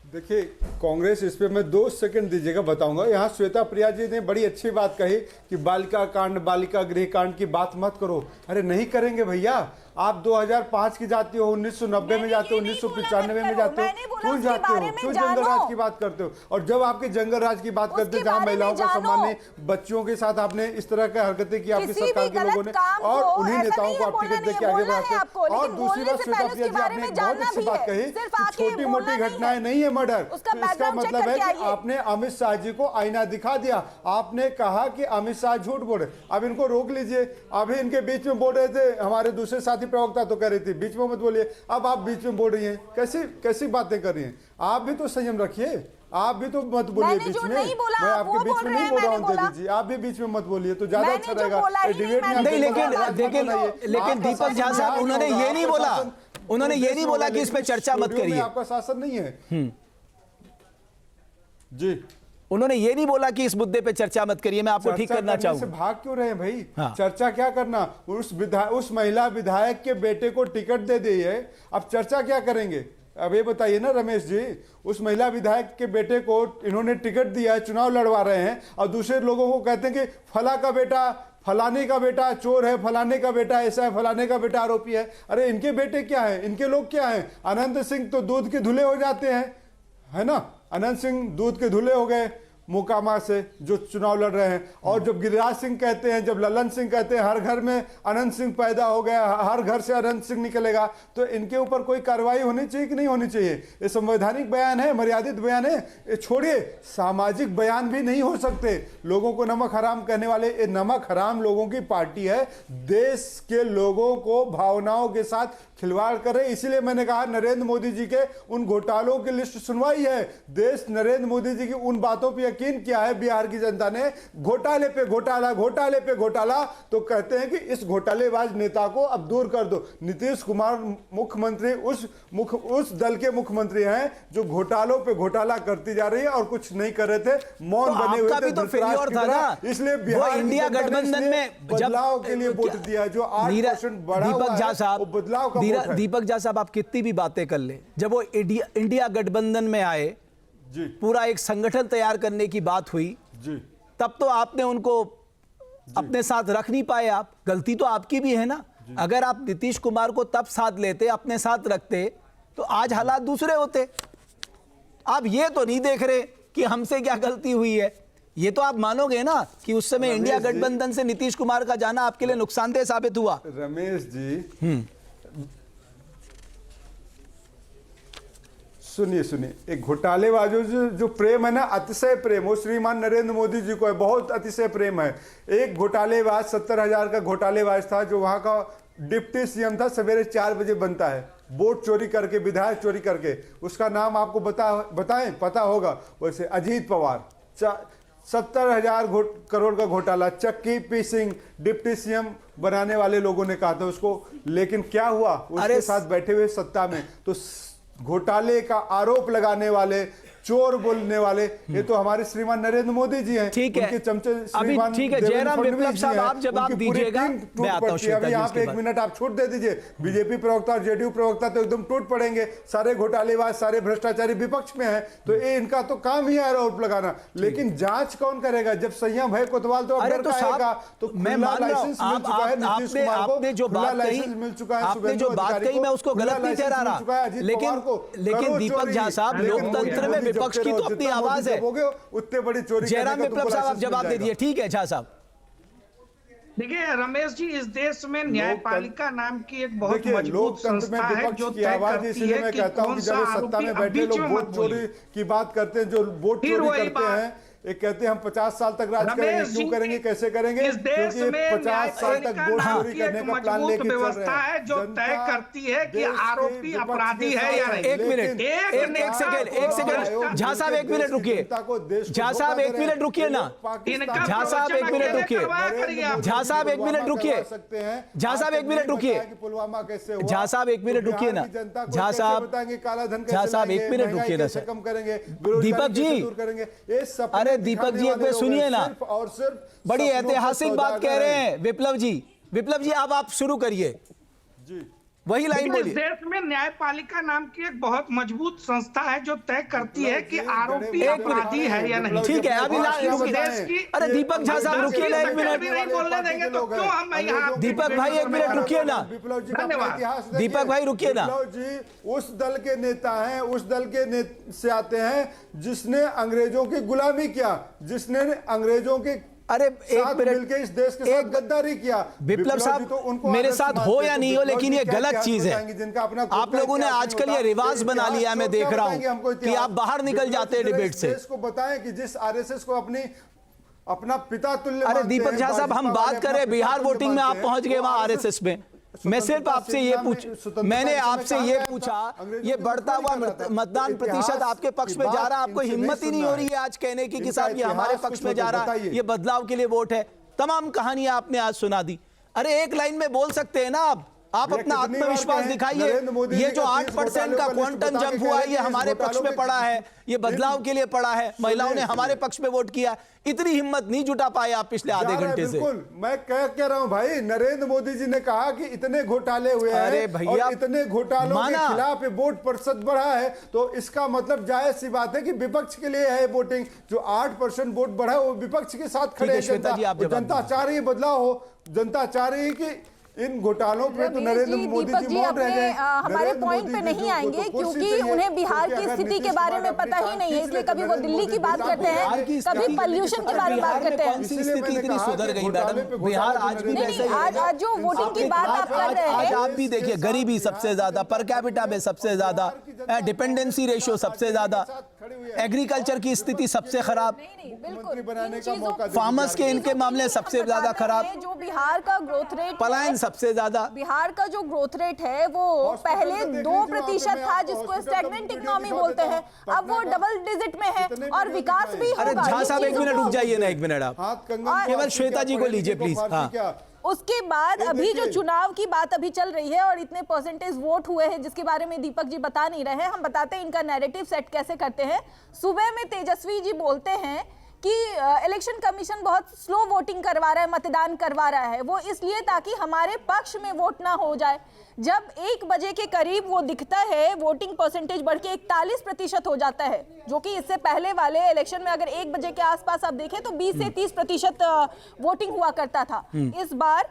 देखिए, कांग्रेस इस पे मैं 2 सेकंड दीजिएगा, बताऊंगा। यहाँ श्वेता प्रिया जी ने बड़ी अच्छी बात कही कि बालिका कांड, बालिका गृह कांड की बात मत करो। अरे नहीं करेंगे भैया, आप 2005 की जाती हो, 1990 में जाते हो, 1995 में जाते हो, क्यों जाते हो, क्यों जंगल राज की बात करते हो? और जब आपके जंगल राज की बात करते हैं जहां महिलाओं का सम्मान नहीं, बच्चियों के साथ आपने इस तरह की हरकतें की आपकी सरकार के लोगों ने, और उन्हीं नेताओं को आप टिकट देके आगे बढ़ाते हैं। और दूसरी बात, श्वेता प्रिया जी आपने एक बहुत अच्छी बात कही कि छोटी मोटी घटनाएं नहीं है मर्डर, इसका मतलब है कि आपने अमित शाह जी को आईना दिखा दिया। आपने कहा कि अमित शाह झूठ बोल रहे, अब इनको रोक लीजिए। अभी इनके बीच में बोल रहे थे हमारे दूसरे साथी प्रवक्ता, तो कह रही थी बीच में मत बोलिए, अब आप बीच में बोल रही हैं, कैसी बातें कर रही हैं? आप भी तो संयम रखिए, आप भी तो मत बोलिए बीच में। मैं आपके बीच में नहीं बोल रहा हूँ दीदी जी, आप भी बीच में मत बोलिए तो ज्यादा अच्छा रहेगा डिबेट में। नहीं, लेकिन दीपक झा साहब, उन्होंने ये नहीं बोला कि इस पे चर्चा मत करिए, आपका शासन नहीं है जी। उन्होंने ये नहीं बोला कि इस मुद्दे पे चर्चा मत करिए, मैं आपको ठीक करना चाहूंगा। भाग क्यों रहे हैं भाई? हाँ। चर्चा क्या करना? उस महिला विधायक के बेटे को टिकट दे दी है, अब चर्चा क्या करेंगे? अब ये बताइए ना रमेश जी, उस महिला विधायक के बेटे को इन्होंने टिकट दिया है, चुनाव लड़वा रहे हैं, और दूसरे लोगों को कहते हैं कि फला का बेटा, फलाने का बेटा चोर है, फलाने का बेटा ऐसा है, फलाने का बेटा आरोपी है। अरे इनके बेटे क्या है, इनके लोग क्या है? अनंत सिंह तो दूध के धुले हो जाते हैं, है ना? अनंत सिंह दूध के धुले हो गए मोकामा से जो चुनाव लड़ रहे हैं। और जब गिरिराज सिंह कहते हैं, जब ललन सिंह कहते हैं हर घर में अनंत सिंह पैदा हो गया, हर घर से अनंत सिंह निकलेगा, तो इनके ऊपर कोई कार्रवाई होनी चाहिए कि नहीं होनी चाहिए? ये संवैधानिक बयान है, मर्यादित बयान है, ये छोड़िए, सामाजिक बयान भी नहीं हो सकते। लोगों को नमक हराम कहने वाले, ये नमक हराम लोगों की पार्टी है, देश के लोगों को भावनाओं के साथ खिलवाड़ करे। इसीलिए मैंने कहा नरेंद्र मोदी जी के उन घोटालों की लिस्ट सुनवाई है। देश नरेंद्र मोदी जी की उन बातों पर यकीन किया है बिहार की जनता ने, घोटाले पे घोटाला, घोटाले पे घोटाला, तो कहते हैं कि इस घोटालेबाज नेता को अब दूर कर दो। नीतीश कुमार मुख्यमंत्री उस दल के मुख्यमंत्री हैं जो घोटालों पे घोटाला करती जा रही है और कुछ नहीं कर रहे थे, मौन बने हुए थे, फेलियर था ना। इसलिए बिहार इंडिया गठबंधन में बदलाव के लिए वोट दिया, जो 8% बढ़ा हुआ है, वो बदलाव का वोट है। दीपक झा साहब, आप कितनी भी बातें कर ले, जब वो इंडिया गठबंधन में आए जी, पूरा एक संगठन तैयार करने की बात हुई जी, तब तो आपने उनको अपने साथ रख नहीं पाए। आप, गलती तो आपकी भी है ना। अगर आप नीतीश कुमार को तब साथ लेते, अपने साथ रखते, तो आज हालात दूसरे होते। आप ये तो नहीं देख रहे कि हमसे क्या गलती हुई है। ये तो आप मानोगे ना कि उस समय इंडिया गठबंधन से नीतीश कुमार का जाना आपके लिए नुकसानदेह साबित हुआ। रमेश जी सुनिए, एक घोटालेबाजों जो प्रेम है ना, अतिशय प्रेम, वो श्रीमान नरेंद्र मोदी जी को है, बहुत अतिशय प्रेम है। एक घोटालेबाज 70,000 का घोटालेबाज था जो वहां का डिप्टी सीएम था, सवेरे 4 बजे बनता है, वोट चोरी करके, विधायक चोरी करके। उसका नाम आपको बताएं, पता होगा वैसे, अजीत पवार। 70,000 करोड़ का घोटाला, चक्की पी सिंह डिप्टी सीएम बनाने वाले लोगों ने कहा था उसको, लेकिन क्या हुआ? उसके साथ बैठे हुए सत्ता में तो घोटाले का आरोप लगाने वाले, चोर बोलने वाले, ये तो हमारे श्रीमान नरेंद्र मोदी जी हैं। ठीक है, उनके चमचे अभी ठीक है जयराम विप्लव साहब, आप जवाब दीजिएगा, मैं आता हूं। अभी यहाँ पे 1 मिनट आप छूट दे दीजिए। बीजेपी प्रवक्ता और जेडीयू प्रवक्ता तो एकदम टूट पड़ेंगे, सारे घोटालेबाज, सारे भ्रष्टाचारी विपक्ष में है, तो ये इनका तो काम ही है आरोप लगाना। लेकिन जांच कौन करेगा? जब संयम है कोतवाल तो अब डर का आएगा। तो मैं मान रहा हूं, आपने जो बात कही, आपने जो बात कही, मैं उसको गलत नहीं ठहरा रहा, लेकिन दीपक झा साहब, लोकतंत्र में विपक्ष की तो अपनी आवाज है। उतने बड़ी चोरी। जयराम विप्लव साहब आप जवाब दे दिए, ठीक है झा साहब। देखिए रमेश जी, इस देश में न्यायपालिका नाम की एक बहुत मजबूत संस्था है जो तय करती है कि कौन सा सत्ता में बैठे लोग वोट चोरी की बात करते हैं, जो वोट चोरी करते हैं, एक कहते हैं हम 50 साल तक राज करेंगे, क्यों करेंगे, कैसे करेंगे? इस देश में 50 साल तक वोट चोरी करने का प्लान लेके चल रहे हैं। व्यवस्था है जो तय करती है कि आरोपी अपराधी है या नहीं। एक मिनट, एक सेकंड झा साहब, 1 मिनट रुकिए। झा साहब 1 मिनट रुकिए ना। झा साहब 1 मिनट रुकिए। झा साहब 1 मिनट रुकिए। झा साहब 1 मिनट रुकिए। पुलवामा कैसे हुआ? झा साहब 1 मिनट रुकिए ना। झा साहब काला धन, झा साहब 1 मिनट रुकिए ना सर। कम करेंगे, दीपक जी, अरे दीपक जी एक मिनट सुनिए ना, बड़ी ऐतिहासिक बात कह रहे हैं विप्लव जी। विप्लव जी अब आप शुरू करिए, वही लाइन बोलिए। इस देश में न्यायपालिका नाम की एक बहुत मजबूत संस्था है जो तय करती है कि आरोपी अपराधी है या नहीं। ठीक है, अभी अरे दीपक झा साहब रुकिए ना 1 मिनट। नहीं बोलने देंगे तो क्यों हम यहाँ? दीपक भाई 1 मिनट रुकिए ना। दीपक भाई रुकिए ना। जी उस दल के नेता हैं, उस दल के से आते हैं जिसने अंग्रेजों की गुलामी किया, जिसने अंग्रेजों के अरे एक मिनट, इस देश के साथ गद्दारी किया। विप्लव साहब तो मेरे साथ हो या नहीं हो, लेकिन ये गलत चीज है। आप लोगों ने आजकल ये रिवाज बना लिया है, मैं देख रहा हूं कि आप बाहर निकल जाते हैं डिबेट से। को बताएं कि जिस आरएसएस को अपना पिता तुल्य, अरे दीपक झा साहब हम बात करें बिहार वोटिंग में, आप पहुंच गए वहां आरएसएस में। मैं सिर्फ आपसे ये मैंने आपसे ये पूछा, ये बढ़ता हुआ मतदान प्रतिशत आपके पक्ष में जा रहा है, आपको हिम्मत ही नहीं हो रही है आज कहने की कि साहब ये हमारे पक्ष में जा रहा है, ये बदलाव के लिए वोट है। तमाम कहानियां आपने आज सुना दी। अरे एक लाइन में बोल सकते हैं ना आप अपना आत्मविश्वास दिखाइए। ये जो 8% का क्वांटम जंप हुआ है ये हमारे पक्ष में पड़ा है, ये बदलाव के लिए पड़ा है, महिलाओं ने हमारे पक्ष में वोट किया। इतनी हिम्मत नहीं जुटा पाए आप पिछले आधे घंटे से। मैं कह रहा हूं भाई, नरेंद्र मोदी जी ने कहा कि इतने घोटाले हुए हैं, अरे भैया और इतने घोटालों के खिलाफ वोट प्रतिशत बढ़ा है, तो इसका मतलब जायज सी बात है कि विपक्ष के लिए है वोटिंग। जो 8% वोट बढ़ा है वो विपक्ष के साथ खड़े हैं। जनता चाह रही है बदलाव हो, जनता चाह रही है कि इन घोटालों पे तो नरेंद्र मोदी जी मौन रह गए। हमारे पॉइंट पे नहीं आएंगे क्योंकि उन्हें बिहार की स्थिति के बारे में पता ही नहीं है, इसलिए कभी वो दिल्ली की बात करते हैं, कभी पॉल्यूशन के बारे में बात करते हैं। स्थिति इतनी सुधर गई मैडम, बिहार आज भी वैसे ही है। आज जो वोटिंग की बात आप कर रहे हैं, आज आप भी देखिए, गरीबी सबसे ज्यादा, पर कैपिटा में सबसे ज्यादा, डिपेंडेंसी रेशियो सबसे ज्यादा, एग्रीकल्चर की स्थिति सबसे खराब, फार्मर्स के इनके मामले सबसे ज्यादा खराब, जो बिहार का ग्रोथ रेट, पलायन सबसे ज्यादा। बिहार का जो ग्रोथ रेट है वो पहले 2% था, जिसको स्टैग्नेंट इकोनॉमी बोलते हैं, अब वो डबल डिजिट में है और विकास भी होगा। अरे झा साहब 1 मिनट रुक जाइए ना, 1 मिनट आप केवल श्वेता जी को लीजिए प्लीज। हाँ, उसके बाद अभी जो चुनाव की बात अभी चल रही है और इतने परसेंटेज वोट हुए हैं जिसके बारे में दीपक जी बता नहीं रहे हैं, हम बताते हैं इनका नैरेटिव सेट कैसे करते हैं। सुबह में तेजस्वी जी बोलते हैं कि इलेक्शन कमीशन बहुत स्लो वोटिंग करवा रहा है, मतदान करवा रहा है, वो इसलिए ताकि हमारे पक्ष में वोट ना हो जाए। जब 1 बजे के करीब वो दिखता है, वोटिंग परसेंटेज बढ़ के 41% हो जाता है, जो कि इससे पहले वाले इलेक्शन में अगर 1 बजे के आसपास आप देखें तो 20 से 30% वोटिंग हुआ करता था। इस बार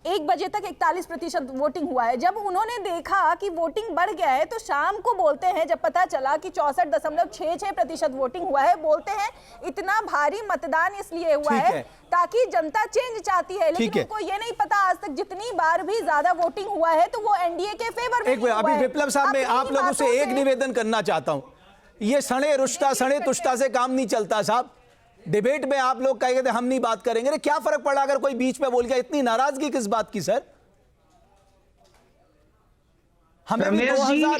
1 बजे तक 41% वोटिंग हुआ है। जब उन्होंने देखा कि वोटिंग बढ़ गया है तो शाम को बोलते हैं, जब पता चला कि 64.66% वोटिंग हुआ है, बोलते हैं इतना भारी मतदान इसलिए हुआ है ताकि जनता चेंज चाहती है। लेकिन उनको ये नहीं पता आज तक जितनी बार भी ज्यादा वोटिंग हुआ है तो वो एनडीए के फेवर में हुआ है। अभी विप्लव साहब मैं आप लोगों से एक निवेदन करना चाहता हूं, ये सड़े रुष्टा सड़े तुष्टा से काम नहीं चलता साहब। डिबेट में आप लोग कहेंगे हम नहीं बात करेंगे, अरे क्या फर्क पड़ा अगर कोई बीच में बोल गया? इतनी नाराजगी किस बात की सर? हमें भी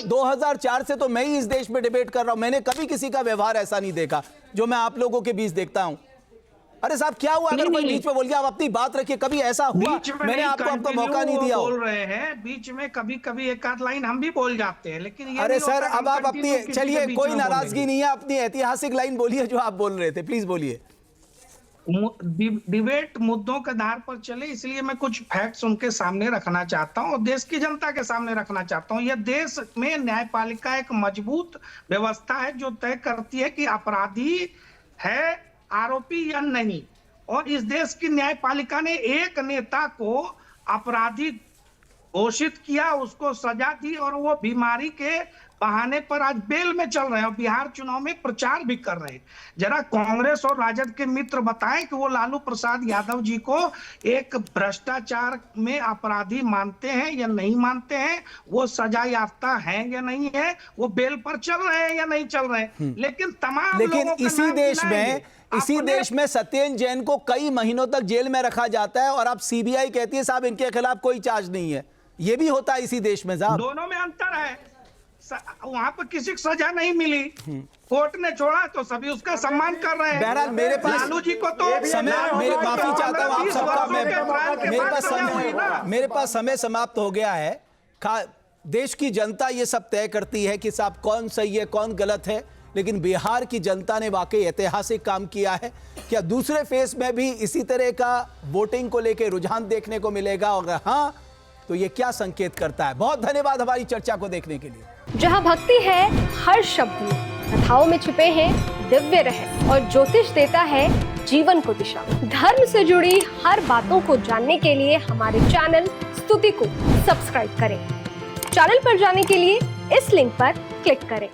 2004 से तो मैं ही इस देश में डिबेट कर रहा हूं, मैंने कभी किसी का व्यवहार ऐसा नहीं देखा जो मैं आप लोगों के बीच देखता हूं। अरे साहब क्या हुआ अगर कोई बीच में बोल गया? आप अपनी बात रखिए, कभी ऐसा हुआ? मैंने आपको मौका नहीं दिया। बोल रहे हैं बीच में, कभी कभी एक आध लाइन हम भी बोल जाते हैं, लेकिन अरे सर अब आप अपनी, चलिए कोई नाराजगी नहीं है, अपनी ऐतिहासिक लाइन बोलिए जो आप बोल रहे थे, प्लीज बोलिए। डिबेट मुद्दों के आधार पर चले, इसलिए मैं कुछ फैक्ट्स उनके सामने रखना चाहता हूं और देश की जनता के सामने रखना चाहता हूं। यह देश में न्यायपालिका एक मजबूत व्यवस्था है जो तय करती है कि अपराधी है आरोपी या नहीं, और इस देश की न्यायपालिका ने एक नेता को अपराधी घोषित किया, उसको सजा दी और वो बीमारी के बहाने पर आज बेल में चल रहे हैं और बिहार चुनाव में प्रचार भी कर रहे हैं। जरा कांग्रेस और राजद के मित्र बताएं कि वो लालू प्रसाद यादव जी को एक भ्रष्टाचार में अपराधी मानते हैं या नहीं मानते हैं, वो सजा याफ्ता है या नहीं है, वो बेल पर चल रहे हैं या नहीं चल रहे हैं। लेकिन इसी देश में सत्येंद्र जैन को कई महीनों तक जेल में रखा जाता है और अब सीबीआई कहती है साहब इनके खिलाफ कोई चार्ज नहीं है। ये भी होता है इसी देश में साहब। दोनों में अंतर है, वहां पर किसी को सजा नहीं मिली, कोर्ट ने छोड़ा तो सभी उसका सम्मान कर रहे हैं। बहरहाल मेरे पास लालू जी को तो मेरे माफी चाहता हूं आप सबका, मेरे पास समय समाप्त हो गया है। देश की जनता ये सब तय करती है कि साहब कौन सही है कौन गलत है, लेकिन बिहार की जनता ने वाकई ऐतिहासिक काम किया है। क्या दूसरे फेज में भी इसी तरह का वोटिंग को लेकर रुझान देखने को मिलेगा, और हाँ तो ये क्या संकेत करता है? बहुत धन्यवाद हमारी चर्चा को देखने के लिए। जहां भक्ति है हर शब्द में, कथाओं में छुपे हैं दिव्य रहस्य और ज्योतिष देता है जीवन को दिशा। धर्म से जुड़ी हर बातों को जानने के लिए हमारे चैनल स्तुति को सब्सक्राइब करें। चैनल पर जाने के लिए इस लिंक पर क्लिक करें।